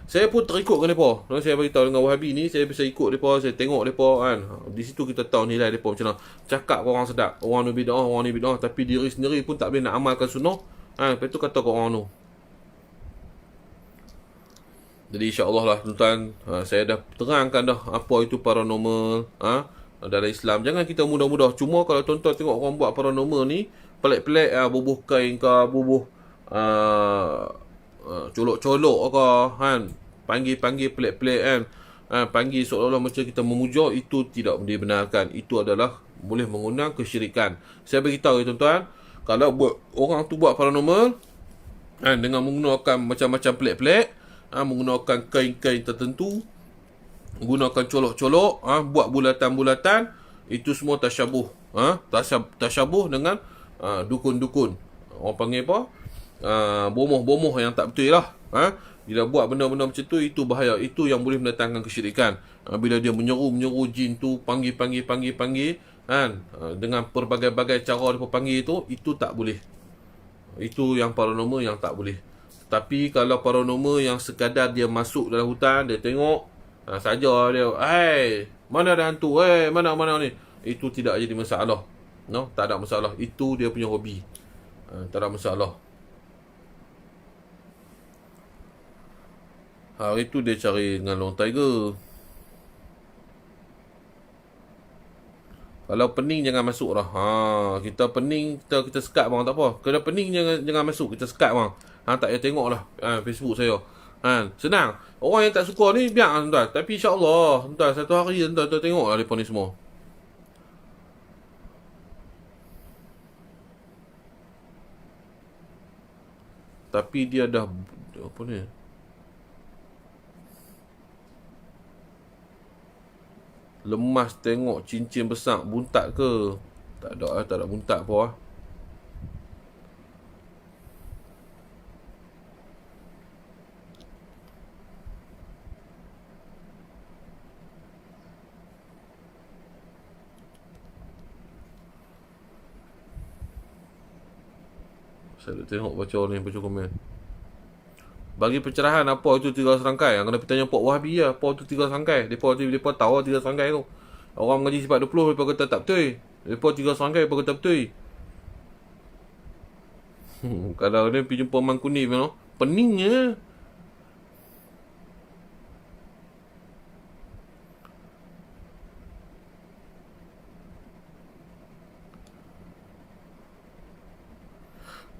saya pun terikut dengan mereka. Saya beritahu dengan Wahabi ni, saya bisa ikut mereka, saya tengok mereka kan. Di situ kita tahu nilai mereka macam mana. Cakap ke orang sedap. Orang ni bid'ah, orang ni bid'ah. Tapi diri sendiri pun tak boleh nak amalkan sunnah. Lepas tu kata ke orang tu. Jadi insya-Allah lah tuan-tuan, saya dah terangkan dah apa itu paranormal dalam Islam. Jangan kita mudah-mudah. Cuma kalau tuan-tuan tengok orang buat paranormal ni pelik-pelik, bubuh kain ke, bubuh colok-colok ke kan, panggil-panggil pelik-pelik kan, panggil seolah-olah macam kita memuja, itu tidak dibenarkan. Itu adalah boleh mengundang kesyirikan. Saya beritahu tuan-tuan, kalau orang tu buat paranormal dengan menggunakan macam-macam pelik-pelik, menggunakan kain-kain tertentu, menggunakan colok-colok, buat bulatan-bulatan, itu semua tasyabuh. Tasyabuh dengan dukun-dukun. Orang panggil apa? Bomoh-bomoh yang tak betul lah. Bila buat benda-benda macam tu, itu bahaya. Itu yang boleh mendatangkan kesyirikan. Bila dia menyeru jin tu, panggil, kan? Dengan pelbagai-bagai cara dia panggil itu tak boleh. Itu yang paranormal yang tak boleh. Tapi kalau paranormal yang sekadar dia masuk dalam hutan, dia tengok, saja dia, mana ada hantu, mana ni. Itu tidak jadi masalah. No, tak ada masalah. Itu dia punya hobi. Tak ada masalah. Hari tu dia cari dengan long tiger. Kalau pening jangan masuk lah. Kita pening, kita sekat bang, tak apa. Kalau pening jangan masuk, kita sekat bang. Tak payah tengok lah Facebook saya. Senang. Orang yang tak suka ni biar tuan. Tapi insya-Allah, tuan satu hari tuan tengok lah depa ni semua. Tapi dia dah apa ni? Lemas tengok cincin besar buntat ke? Tak ada buntat apa lah. Saya tengok baca komen. Bagi pencerahan apa itu 3 serangkai. Yang kena bertanya Pok Wahabi lah. Apa itu 3 serangkai. Mereka tahu 3 serangkai tu. Orang mengaji sifat 20, mereka kata tak betul. Mereka 3 serangkai, mereka kata betul. Kalau dia pergi jumpa Mang Kuning, peningnya.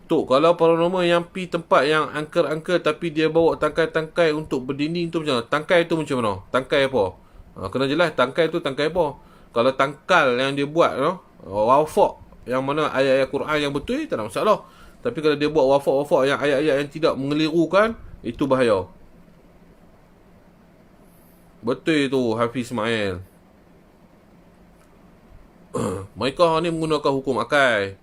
Tok, kalau paranormal yang pi tempat yang angker-angker tapi dia bawa tangkai-tangkai untuk berdinding tu macam mana? Tangkai tu macam mana? Tangkai apa? Kena jelas tangkai tu tangkai apa. Kalau tangkal yang dia buat wafak yang mana ayat-ayat Quran yang betul, tak ada masalah. Tapi kalau dia buat wafak-wafak yang ayat-ayat yang tidak mengelirukan, itu bahaya. Betul tu Hafiz Ismail. Mereka ni menggunakan hukum akal.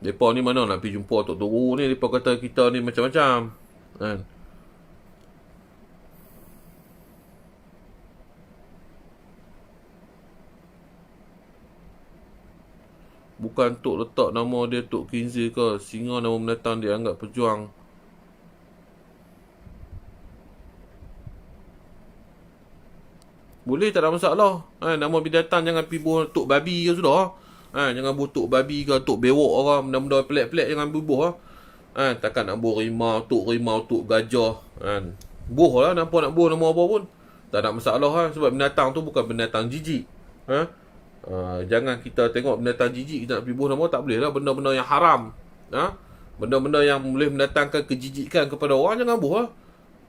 Mereka ni mana nak pergi jumpa Tok Turu ni. Mereka kata kita ni macam-macam, kan? Bukan Tok letak nama dia Tok Kinzi ke. Singa nama mendatang dia anggap pejuang. Boleh, tak ada masalah. Nama binatang jangan pergi buah Tok Babi ke sudah. Jangan buah Tok Babi ke, Tok Bewok ke, benda-benda pelik-pelik jangan buah. Takkan nak buah rimau, Tok Gajah. Buah lah, nak buah nama apa pun. Tak ada masalah sebab binatang tu bukan binatang jijik. Jangan kita tengok binatang jijik kita nak pergi buah nama, tak boleh lah. Benda-benda yang haram, benda-benda yang boleh mendatangkan kejijikan kepada orang, jangan buah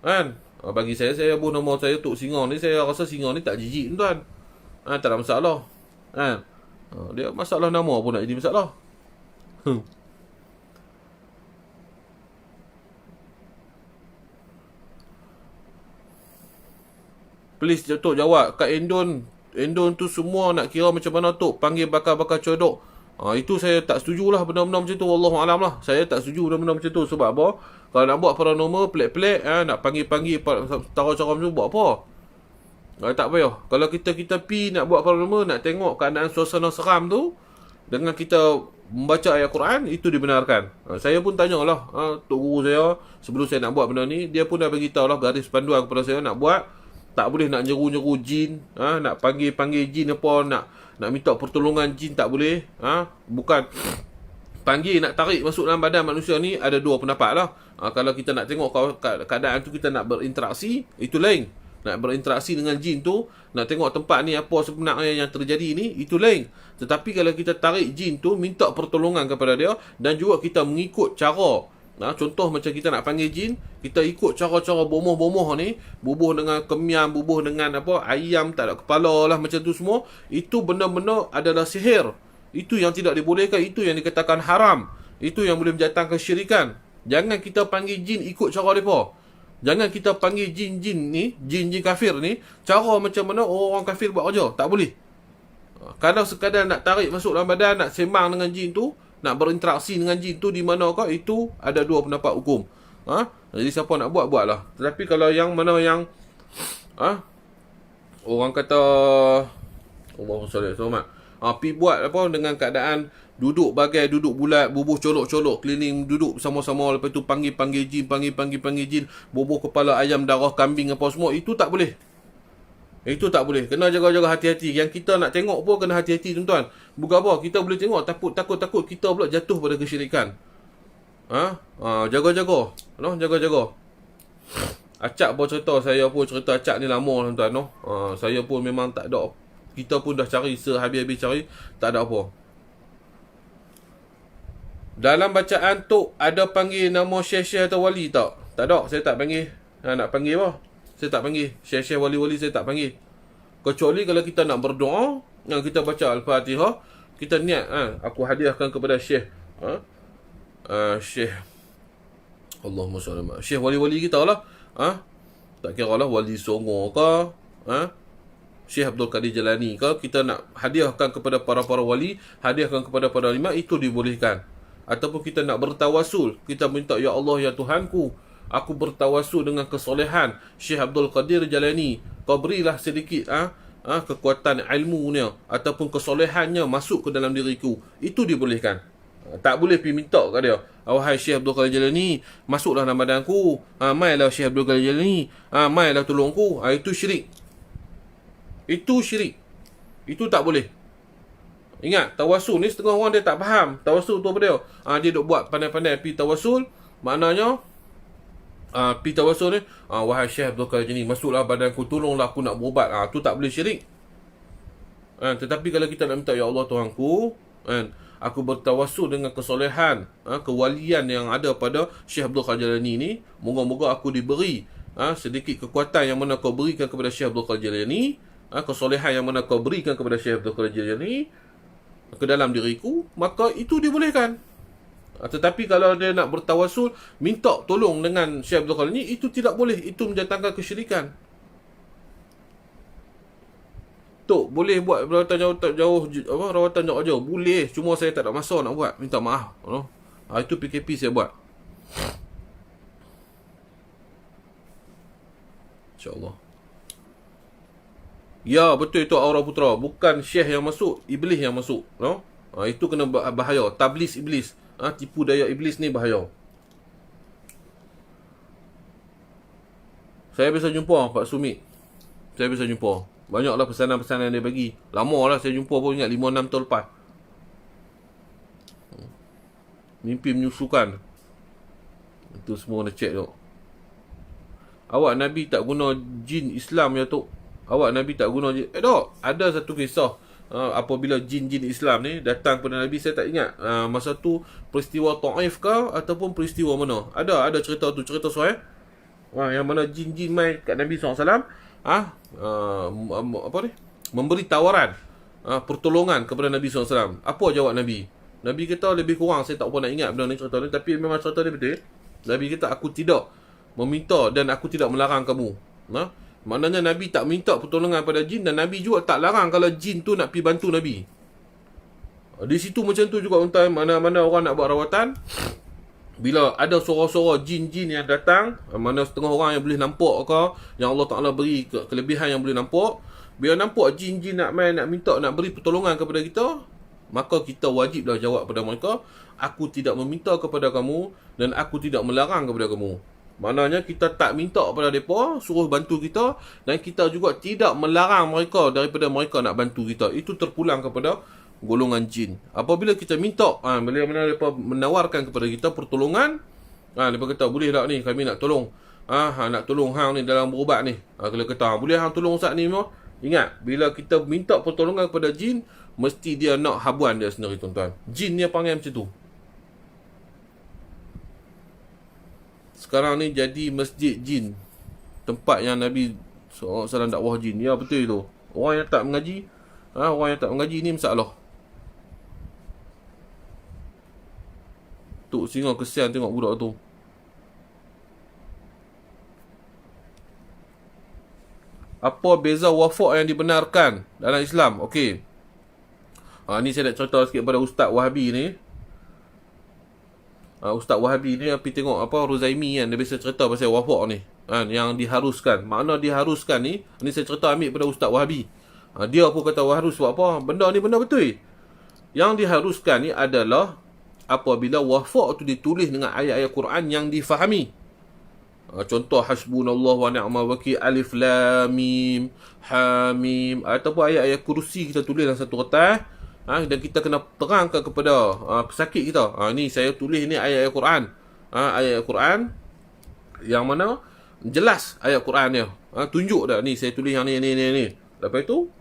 kan. Bagi saya buah nama saya Tok Singa ni, saya rasa singa ni tak jijik tuan. Tak ada masalah kan. Dia masalah nama pun nak jadi masalah. Please Tok jawab. Kat Endon tu semua nak kira macam mana Tok panggil bakar-bakar codok. Itu saya tak setujulah benda-benda macam tu. Wallahualam lah. Saya tak setuju benda-benda macam tu. Sebab apa? Kalau nak buat paranormal pelik-pelik, nak panggil-panggil cara-cara macam tu, buat apa? Tak payah. Kalau kita pi nak buat paranormal, nak tengok keadaan suasana seram tu, dengan kita membaca ayat Quran, itu dibenarkan. Saya pun tanyalah Tok Guru saya sebelum saya nak buat benda ni. Dia pun dah beritahu lah garis panduan kepada saya nak buat. Tak boleh nak nyeru-nyeru jin, nak panggil-panggil jin apa, nak minta pertolongan jin, tak boleh. Bukan panggil, nak tarik masuk dalam badan manusia ni, ada dua pendapat lah. Kalau kita nak tengok keadaan tu, kita nak berinteraksi, itu lain. Nak berinteraksi dengan jin tu, nak tengok tempat ni apa sebenarnya yang terjadi ni, itu lain. Tetapi kalau kita tarik jin tu, minta pertolongan kepada dia, dan juga kita mengikut cara, contoh macam kita nak panggil jin, kita ikut cara-cara bomoh-bomoh ni, bubuh dengan kemiam, bubuh dengan ayam tak ada kepala lah, macam tu semua, itu benda-benda adalah sihir. Itu yang tidak dibolehkan, itu yang dikatakan haram, itu yang boleh mendatangkan syirikan. Jangan kita panggil jin ikut cara mereka. Jangan kita panggil jin-jin ni, jin-jin kafir ni, cara macam mana orang kafir buat kerja. Tak boleh. Kalau sekadar nak tarik masuk dalam badan, nak sembang dengan jin tu, nak berinteraksi dengan jin tu di mana kau, itu ada dua pendapat hukum. Jadi siapa nak buat, buatlah. Tetapi kalau yang mana yang orang kata Allahumma salli alaihi wasallam, pi buat apa dengan keadaan duduk bagai duduk bulat, bubuh colok-colok keliling, duduk sama-sama, lepas tu panggil-panggil jin, bubuh kepala ayam, darah kambing apa semua, itu tak boleh. Itu tak boleh. Kena jaga-jaga hati-hati. Yang kita nak tengok pun kena hati-hati, tuan-tuan. Bukan apa, kita boleh tengok, takut kita pula jatuh pada kesyirikan. Jaga-jaga. Jaga-jaga. Acak pun cerita, saya pun cerita Acak ni lama, tuan-tuan. Saya pun memang tak ada. Kita pun dah cari sehabis-habis cari, tak ada apa. Dalam bacaan tu ada panggil nama syekh-syekh atau wali tak? Tak ada, saya tak panggil. Nak panggil apa? Saya tak panggil. Syekh-syekh, wali-wali saya tak panggil. Kecuali kalau kita nak berdoa, kita baca Al-Fatihah, kita niat, aku hadiahkan kepada syekh. Syekh Allahumma salli alaihi, syekh wali-wali kita lah. Tak kira lah wali Songo ke, Syekh Abdul Qadir Jalani ke, kita nak hadiahkan kepada para wali, hadiahkan kepada para ulama, itu dibolehkan. Ataupun kita nak bertawasul, kita minta, ya Allah, ya Tuhanku, aku bertawasul dengan kesolehan Syekh Abdul Qadir Jalani, kau berilah sedikit kekuatan ilmunya ataupun kesolehannya masuk ke dalam diriku. Itu dibolehkan. Tak boleh pergi minta kat dia, wahai Syekh Abdul Qadir Jalani, masuklah dalam badanku, mailah Syekh Abdul Qadir Jalani, mailah tolongku. Itu syirik. Itu syirik. Itu tak boleh. Ingat, tawasul ni setengah orang dia tak faham. Tawasul tu apa dia? Dia duk buat pandai-pandai pergi tawasul. Maknanya pergi tawasul ni, wahai Syekh Abdul Qadir Jalani, masuklah badanku, tolonglah aku nak berubat. Tu tak boleh syirik. Tetapi kalau kita nak minta, ya Allah Tuhanku, aku bertawasul dengan kesolehan, kewalian yang ada pada Syekh Abdul Qadir Jalani ni, moga-moga aku diberi sedikit kekuatan yang mana kau berikan kepada Syekh Abdul Qadir Jalani, kesolehan yang mana kau berikan kepada Syekh Abdul Qadir Jalani ke dalam diriku, maka itu dibolehkan. Tetapi kalau dia nak bertawasul, minta tolong dengan Syekh Abdul Qadir ni, itu tidak boleh. Itu mendatangkan kesyirikan. Tok, boleh buat rawatan jauh, rawatan jauh, boleh. Cuma saya tak ada masa nak buat. Minta maaf. Itu PKP saya buat. InsyaAllah. Ya, betul, itu aura putra. Bukan syekh yang masuk, iblis yang masuk. Itu kena bahaya. Tablis iblis. Tipu daya iblis ni bahaya. Saya biasa jumpa Pak Sumit. Saya biasa jumpa. Banyaklah pesanan-pesanan dia bagi. Lama lah saya jumpa pun, ingat 5-6 tahun lepas. Mimpi menyusukan. Itu semua kena check tu. Awak Nabi tak guna jin Islam ya tu? Awak Nabi tak guna jin? Tak. Ada satu kisah. Apabila jin-jin Islam ni datang kepada Nabi, saya tak ingat masa tu peristiwa Taif ke ataupun peristiwa mana. Ada cerita tu, cerita sahih. Yang mana jin-jin mai kat Nabi SAW, apa ni? Memberi tawaran pertolongan kepada Nabi SAW. Apa jawab Nabi? Nabi kata lebih kurang, saya tak pernah nak ingat benda ni, cerita ni, tapi memang cerita ni betul. Nabi kata, aku tidak meminta dan aku tidak melarang kamu. Maknanya Nabi tak minta pertolongan pada jin, dan Nabi juga tak larang kalau jin tu nak pergi bantu Nabi. Di situ macam tu juga untuk mana-mana orang nak buat rawatan, bila ada suara-suara jin-jin yang datang, mana setengah orang yang boleh nampak ke, yang Allah Ta'ala beri kelebihan yang boleh nampak, bila nampak jin-jin nak main, nak minta, nak beri pertolongan kepada kita, maka kita wajiblah jawab pada mereka, aku tidak meminta kepada kamu dan aku tidak melarang kepada kamu. Maknanya kita tak minta kepada mereka suruh bantu kita, dan kita juga tidak melarang mereka daripada mereka nak bantu kita. Itu terpulang kepada golongan jin. Apabila kita minta, bila mana mereka menawarkan kepada kita pertolongan, mereka kata, boleh tak ni kami nak tolong, nak tolong hang ni dalam berubat ni. Kalau kata, boleh hang tolong Ustaz ni, ingat, bila kita minta pertolongan kepada jin, mesti dia nak habuan dia sendiri, tuan-tuan. Jin dia panggil macam tu. Sekarang ni jadi masjid jin, tempat yang Nabi SAW dakwah jin. Ya, betul tu. Orang yang tak mengaji, orang yang tak mengaji ni masalah. Tok Singa kesian tengok budak tu. Apa beza wafak yang dibenarkan dalam Islam? Okey. Ni saya nak cerita sikit pada Ustaz Wahabi ni. Ustaz Wahabi ni pergi tengok apa Ruzaimi kan, dia biasa cerita pasal wafak ni. Yang diharuskan. Makna diharuskan ni saya cerita ambil pada Ustaz Wahabi. Dia pun kata harus sebab apa? Benda ni benda betul. Yang diharuskan ni adalah apabila wafak tu ditulis dengan ayat-ayat Quran yang difahami. Contoh hasbunallah wa ni'mal wakil, alif lam mim ha mim, ataupun ayat-ayat kursi kita tulis dalam satu kertas, dan kita kena terangkan kepada pesakit kita, ni saya tulis ni ayat-ayat Quran, ayat-ayat Quran yang mana jelas ayat Quran dia, tunjuk dah ni saya tulis yang ni. Lepas tu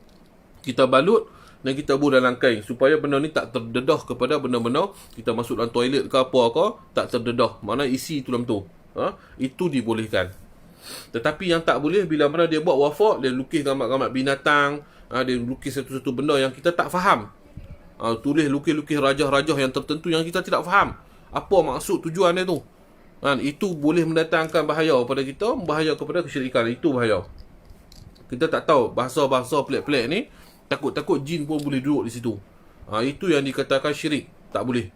kita balut dan kita buh dalam kain supaya benda ni tak terdedah kepada benda-benda kita masuk dalam toilet ke apa tak terdedah, mana isi tu dalam tu. Itu dibolehkan. Tetapi yang tak boleh bila mana dia buat wafak, dia lukis gambar-gambar binatang, dia lukis satu-satu benda yang kita tak faham, lukis rajah-rajah yang tertentu yang kita tidak faham apa maksud tujuan dia tu. Itu boleh mendatangkan bahaya kepada kita, bahaya kepada kesyirikan. Itu bahaya. Kita tak tahu bahasa-bahasa pelik-pelik ni, takut-takut jin pun boleh duduk di situ. Itu yang dikatakan syirik. Tak boleh.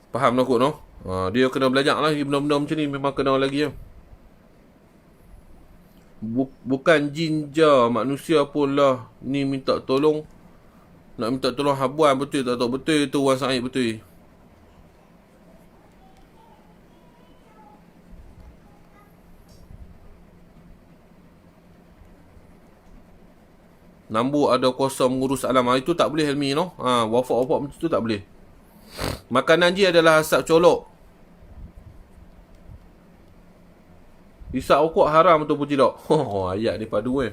Faham tak kot no? Dia kena belajar lah benda-benda macam ni, memang kena lagi ya. Bukan jin je, manusia pun lah ni minta tolong. Nak minta tolong habuan, betul tak tahu? Betul tu Wan Said, betul. Nambu ada kuasa mengurus alam. Itu tak boleh Helmi no. Wafak-wafak macam tu tak boleh. Makanan je adalah asap colok. Isap rokok haram ataupun tidak? Ayat ni padu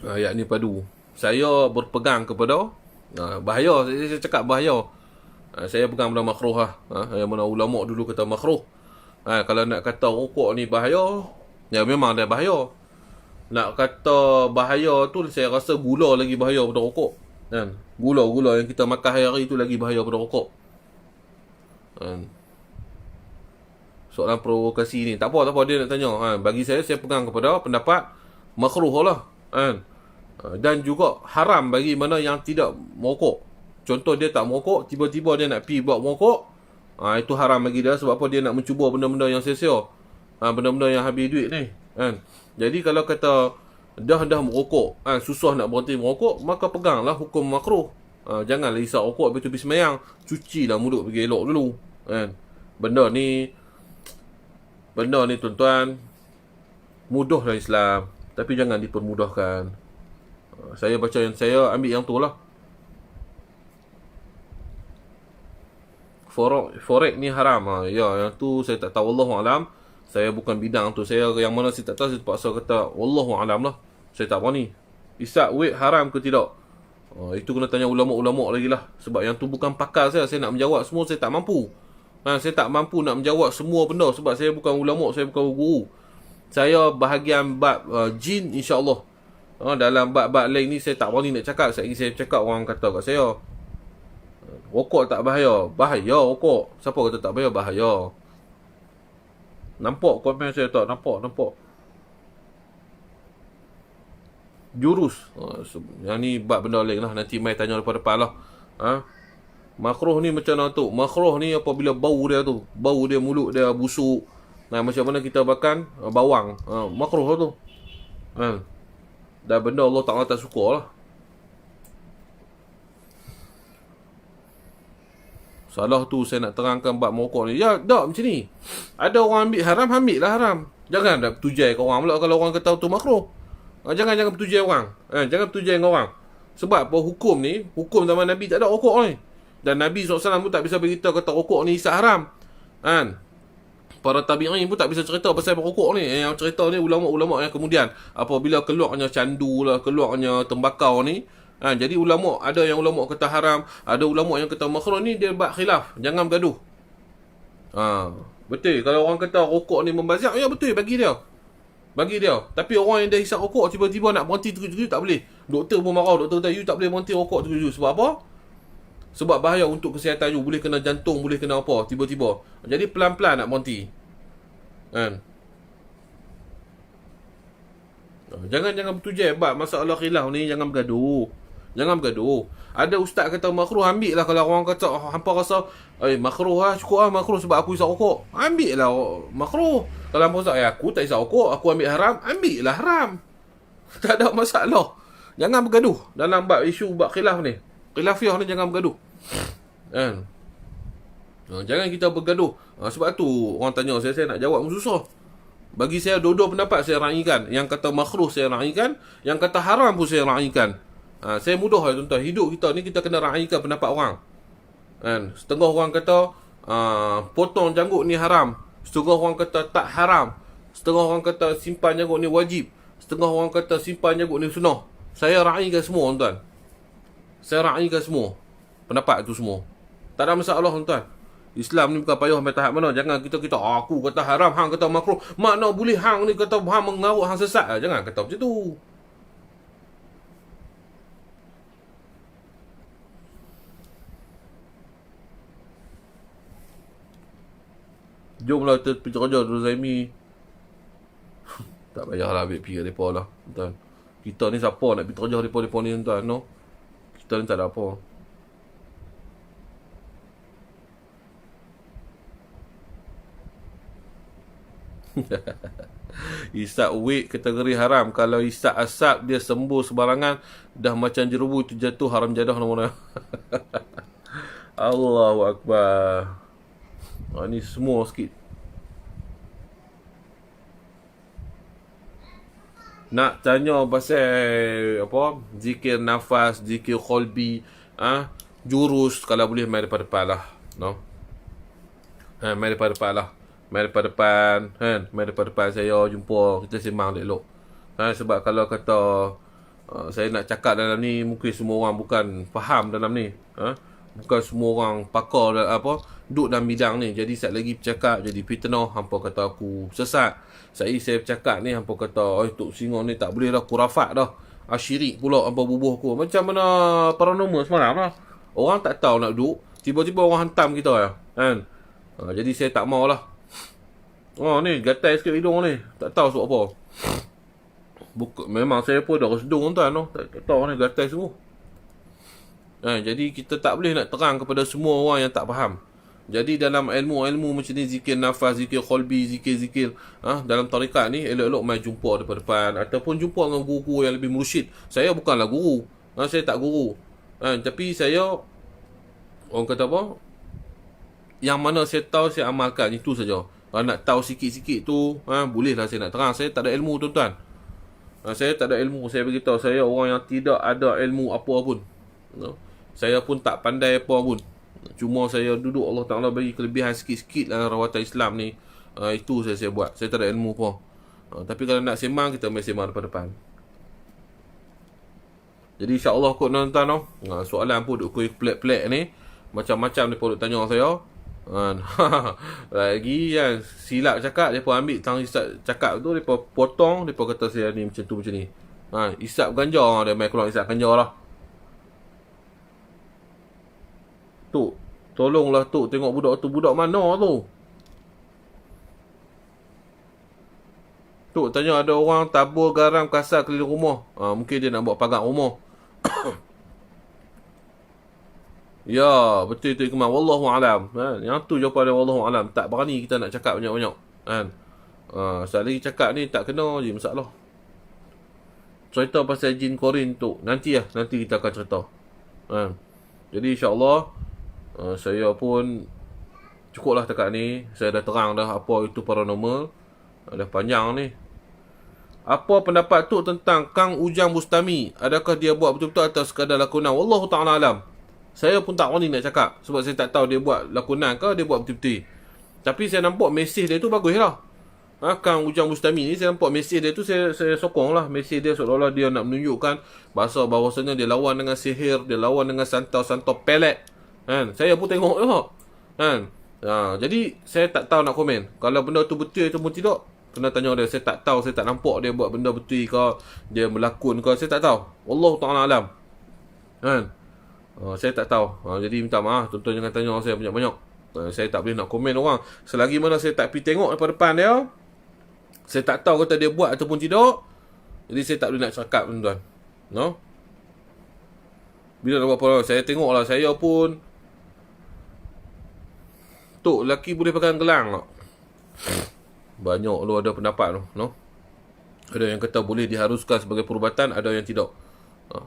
ayat ni padu. Saya berpegang kepada bahaya. Saya cakap bahaya. Saya pegang benda makruh lah. Yang mana ulama dulu kata makruh. Kalau nak kata rokok ni bahaya, ya memang dah bahaya. Nak kata bahaya tu, saya rasa gula lagi bahaya daripada rokok. Gula-gula yang kita makan hari-hari tu lagi bahaya daripada rokok. Soalan provokasi ni. Tak apa dia nak tanya. Bagi saya pegang kepada pendapat makruh lah. Dan juga haram bagi mana yang tidak merokok. Contoh dia tak merokok, tiba-tiba dia nak pergi buat merokok. Itu haram bagi dia. Sebab apa? Dia nak mencuba benda-benda yang sia-sia. Benda-benda yang habis duit ni. Jadi kalau kata dah merokok, susah nak berhenti merokok, maka peganglah hukum makruh. Janganlah isap rokok habis tu pergi semayang. Cucilah mulut pergi elok dulu. Benda ni tuan-tuan, mudah dalam Islam, tapi jangan dipermudahkan. Saya baca yang saya ambil yang tu lah. Forex ni haram. Ya, yang tu saya tak tahu, Wallahualam. Saya bukan bidang tu. Saya yang mana saya tak tahu, saya terpaksa kata Wallahualam lah. Saya tak tahu ni. Isap wet haram ke tidak? Itu kena tanya ulama-ulama lagi lah. Sebab yang tu bukan pakar saya. Saya nak menjawab semua, saya tak mampu. Saya tak mampu nak menjawab semua benda sebab saya bukan ulama, saya bukan guru. Saya bahagian bab jin, insya-Allah. Dalam bab-bab lain ni saya tak berani nak cakap. Saya cakap orang kata kat saya, rokok tak bahaya. Bahaya rokok. Siapa kata tak bahaya? Bahaya. Nampak komen saya tak? Nampak. Jurus. Yang ni bab benda lain lah. Nanti mai tanya depan-depan lah. Makruh ni macam mana tu? Makruh ni apabila bau dia tu, bau dia, mulut dia busuk. Macam mana kita makan bawang. Makruh lah tu. Dan benda Allah Ta'ala tak suka lah. Salah tu saya nak terangkan bab merokok ni. Ya, tak macam ni. Ada orang ambil haram, ambil lah haram. Jangan dah bertujai ke orang pula kalau orang kata tu makruh. Jangan bertujai orang. Jangan bertujai dengan orang. Sebab apa hukum ni, hukum zaman Nabi tak ada rokok ni. Dan Nabi SAW pun tak bisa beritahu kata rokok ni isap haram. Para tabi'in pun tak bisa cerita pasal rokok ni. Yang cerita ni ulama-ulama yang kemudian, apabila keluarnya candu lah, keluarnya tembakau ni, jadi ulama, ada yang ulama kata haram, ada ulama yang kata makruh. Ni dia bab khilaf. Jangan bergaduh. Betul. Kalau orang kata rokok ni membazir, ya betul, bagi dia. Tapi orang yang dah hisap rokok tiba-tiba nak berhenti terkejut tak boleh. Doktor pun marah. Doktor kata you tak boleh berhenti rokok terkejut. Sebab apa? Sebab bahaya untuk kesihatan you. Boleh kena jantung, boleh kena apa tiba-tiba. Jadi pelan-pelan nak berhenti. Jangan bertujai bab masalah khilaf ni. Jangan bergaduh. Jangan bergaduh. Ada ustaz kata makruh, ambil lah. Kalau orang kata hampa rasa makruh lah, cukup lah makruh sebab aku isap rokok, ambil lah makruh. Kalau hampa rasa aku tak isap rokok, aku ambil haram, ambil lah haram. Tak ada masalah. Jangan bergaduh dalam bab isu bab khilaf ni. Khilafiah ni jangan bergaduh. Kan? Jangan kita bergaduh. Sebab tu orang tanya saya nak jawab pun susah. Bagi saya dua-dua pendapat saya raikan. Yang kata makruh saya raikan, yang kata haram pun saya raikan. Saya mudah lah tuan-tuan. Hidup kita ni kita kena raikan pendapat orang. Kan? Setengah orang kata potong janggut ni haram. Setengah orang kata tak haram. Setengah orang kata simpan janggut ni wajib. Setengah orang kata simpan janggut ni sunnah. Saya raikan semua tuan-tuan. Saya raikan semua pendapat tu semua. Tak ada masalah tuan-tuan. Islam ni bukan payah sampai tahap mana. Jangan kita aku kata haram, hang kata makruh. Mana boleh hang ni kata hang mengarut, hang sesat. Jangan kata macam tu. Jomlah kita pergi kerja dulu Zaimi. Tak payahlah ambil pergi kat mereka lah tuan. Kita ni siapa nak pergi kerja mereka ni tuan, no? Kita ni tak ada apa. Isap wik kategori haram. Kalau isap asap dia sembuh sebarangan, dah macam jerubu tu jatuh, haram jadah nombor. Allahu Akbar. Ni semua sikit. Nak tanya pasal apa? Zikir nafas, zikir qalbi, jurus, kalau boleh mai depan-depan lah, no? Mai depan-depan lah. Mai depan-depan, kan? Mai depan-depan saya jumpa, kita sembang elok. Sebab kalau kata saya nak cakap dalam ni, mungkin semua orang bukan faham dalam ni. Bukan semua orang pakar duduk dalam bidang ni. Jadi saat lagi bercakap jadi fitnah, hampa kata aku sesat. Saya bercakap ni, hampa kata Tok Singo ni tak boleh dah, kurafat dah. Syirik pula hampa bubuh aku. Macam mana paranormal semalam lah. Orang tak tahu nak duduk, tiba-tiba orang hantam kita lah, kan? Jadi saya tak mau lah. Ni gatal sikit hidung ni. Tak tahu sebab apa. Memang saya pun dah resedung tuan, no? Tak tahu ni gatal semua. Jadi kita tak boleh nak terang kepada semua orang yang tak faham. Jadi dalam ilmu-ilmu macam ni, zikir nafas, zikir qalbi, zikir-zikir dalam tarikat ni, elok-elok mai jumpa depan-depan, ataupun jumpa dengan guru-guru yang lebih mursyid. Saya bukanlah guru. Saya tak guru. Tapi saya, orang kata apa, yang mana saya tahu saya amalkan, itu saja. Kalau nak tahu sikit-sikit tu, bolehlah saya nak terang. Saya tak ada ilmu tuan-tuan. Saya tak ada ilmu. Saya beritahu, saya orang yang tidak ada ilmu apa pun, no? Saya pun tak pandai apa pun. Cuma saya duduk, Allah Ta'ala bagi kelebihan sikit-sikit dalam rawatan Islam ni. Itu saya buat. Saya tak ada ilmu apa. Tapi kalau nak sembang, kita main sembang depan-depan. Jadi insyaAllah kot tuan-tuan, no? Soalan pun duk pelik-pelik ni. Macam-macam dia pun duk tanya saya. Lagi yang silap cakap, dia pun ambil tang isap cakap tu, dia pun potong, dia pun kata saya ni macam tu macam ni. Isap ganja, dia main keluar isap ganja lah. Tok, tolonglah Tok, tengok budak tu, budak mana tu? Tok tanya ada orang tabur garam kasar keliling rumah. Mungkin dia nak buat pagar rumah. Ya, betul tu Ikmal. Wallahu alam. Yang tu jawapan dia wallahu alam. Tak berani kita nak cakap banyak-banyak, kan? Sekali lagi cakap ni tak kena je masalah. Cerita pasal jin korin tu nanti kita akan cerita. Jadi insya-Allah saya pun cukuplah dekat ni. Saya dah terang dah apa itu paranormal. Dah panjang ni. Apa pendapat tu tentang Kang Ujang Bustami? Adakah dia buat betul-betul atau sekadar lakonan? Wallahu ta'ala alam. Saya pun tak berani nak cakap, sebab saya tak tahu dia buat lakonan ke dia buat betul-betul. Tapi saya nampak mesej dia tu bagus lah. Kang Ujang Bustami ni, saya nampak mesej dia tu, saya sokong lah. Mesej dia seolah-olah dia nak menunjukkan bahawasanya dia lawan dengan sihir, dia lawan dengan santau-santau pelet, kan? Saya pun tengok juga, kan? Jadi saya tak tahu nak komen. Kalau benda tu betul ataupun tidak, kena tanya dia. Saya tak tahu, saya tak nampak dia buat benda betul ke, dia melakon ke, saya tak tahu. Wallahu ta'ala alam, kan? Saya tak tahu. Jadi minta maaf, tuan-tuan jangan tanya saya banyak-banyak. Saya tak boleh nak komen orang selagi mana saya tak pergi tengok depan-depan dia. Saya tak tahu kata dia buat ataupun tidak. Jadi saya tak boleh nak cakap, tuan-tuan, no? Bila nak buat apa? Saya tengok lah, saya pun Tok, lelaki boleh pegang gelang tak? Banyak lu ada pendapat tu, no? Ada yang kata boleh diharuskan sebagai perubatan, ada yang tidak. Ha.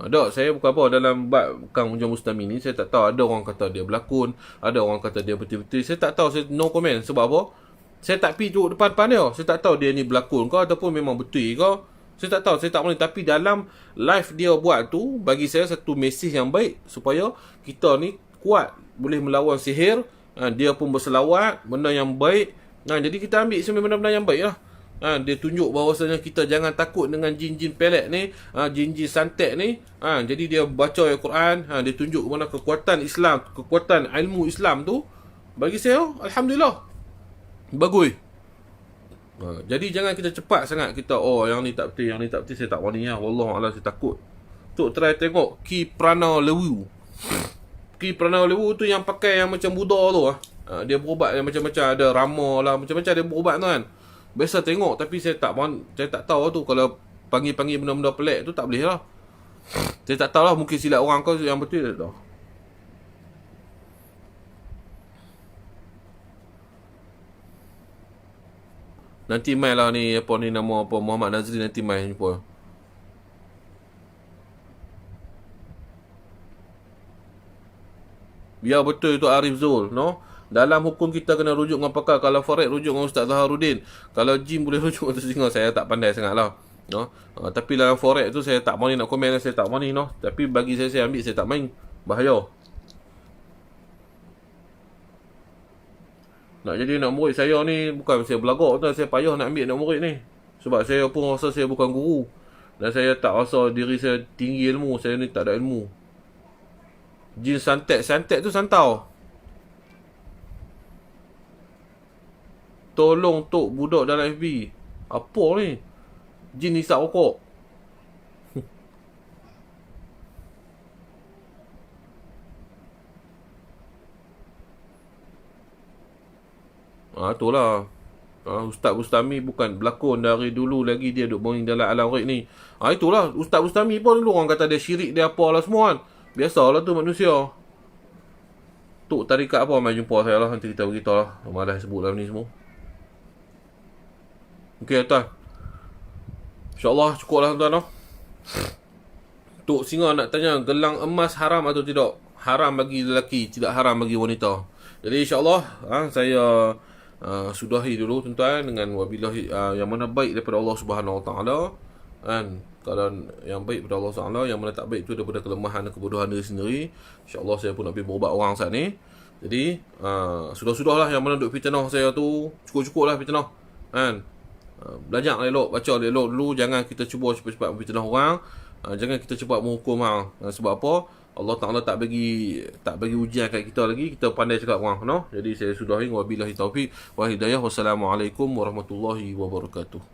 Ada, saya bukan apa dalam bab Kang Ujang Bustami ni, saya tak tahu. Ada orang kata dia berlakon, ada orang kata dia betul-betul. Saya tak tahu, saya no comment. Sebab apa? Saya tak pergi duduk depan-depan dia. Saya tak tahu dia ni berlakon ke ataupun memang betul ke. Saya tak tahu, saya tak boleh. Tapi dalam live dia buat tu, bagi saya satu mesej yang baik supaya kita ni kuat, boleh melawan sihir. Dia pun berselawat, benda yang baik. Jadi kita ambil semua benda-benda yang baik lah. Dia tunjuk bahawasanya kita jangan takut dengan jin-jin pelet ni, jin-jin santet ni. Jadi dia baca Al-Quran, dia tunjuk mana kekuatan Islam, kekuatan ilmu Islam tu. Bagi saya, Alhamdulillah, bagus. Jadi jangan kita cepat sangat kita, yang ni tak betul, yang ni tak betul, saya tak wani lah. Wallahualam, saya takut. Tok try tengok Ki Prana Lewu. Ki Prana Lewu tu yang pakai yang macam Buddha tu lah. Dia berubat yang macam-macam, ada rama lah, macam-macam dia berubat tu kan. Biasa tengok, tapi saya tak tahu tu. Kalau panggil-panggil benda-benda pelik tu tak boleh lah. Saya tak tahu lah, mungkin silap orang kau yang betul, tak tahu. Nanti mai lah ni, apa ni nama apa, Muhammad Nazri nanti mai jumpa. Biar betul itu Arif Zul, no? Dalam hukum kita kena rujuk dengan pakar. Kalau Farid rujuk dengan Ustaz Zaharuddin. Kalau Jim boleh rujuk dengan Singa, saya tak pandai sangat lah, no? Tapi dalam Farid tu saya tak mahu nak komen, saya tak mahu ni, no? Tapi bagi saya ambil, saya tak main. Bahaya. Nak jadi nak murid saya ni, bukan saya belagak tu, saya payah nak ambil nak murid ni. Sebab saya pun rasa saya bukan guru. Dan saya tak rasa diri saya tinggi ilmu. Saya ni tak ada ilmu. Jin santet tu santau. Tolong Tok budak dalam FB. Apa ni? Jin hisap rokok. Itulah. Ustaz Bustami bukan berlakon dari dulu lagi, dia duduk main dalam alam ghaib ni. Itulah, Ustaz Bustami pun dulu orang kata dia syirik, dia apalah semua kan. Biasalah tu manusia. Tok tarikat apa, mai jumpa saya lah, nanti kita beritahu lah. Malah sebut dalam ni semua. Okey, tuan. InsyaAllah cukup lah, tuan. Tok Singa nak tanya, gelang emas haram atau tidak? Haram bagi lelaki, tidak haram bagi wanita. Jadi insyaAllah saya sudahi dulu, tuan-tuan, dengan wabillahi yang mana baik daripada Allah Subhanahu Wa Taala, kan? Kalau yang baik daripada Allah Subhanahu Wa Taala, yang mana tak baik itu daripada kelemahan dan kebodohan diri sendiri. InsyaAllah saya pun nak pergi berubat orang saat ni. Jadi sudah-sudahlah yang mana duk fitnah saya tu, cukup-cukup lah fitnah, kan? Belajar elok, baca elok dulu. Jangan kita cuba cepat-cepat memfitnah orang. Jangan kita cepat menghukum orang. Sebab apa? Allah Ta'ala tak bagi ujian kat kita lagi. Kita pandai cakap orang, no? Jadi saya sudahi. Wabillahi taufiq wa hidayah. Wassalamualaikum warahmatullahi wabarakatuh.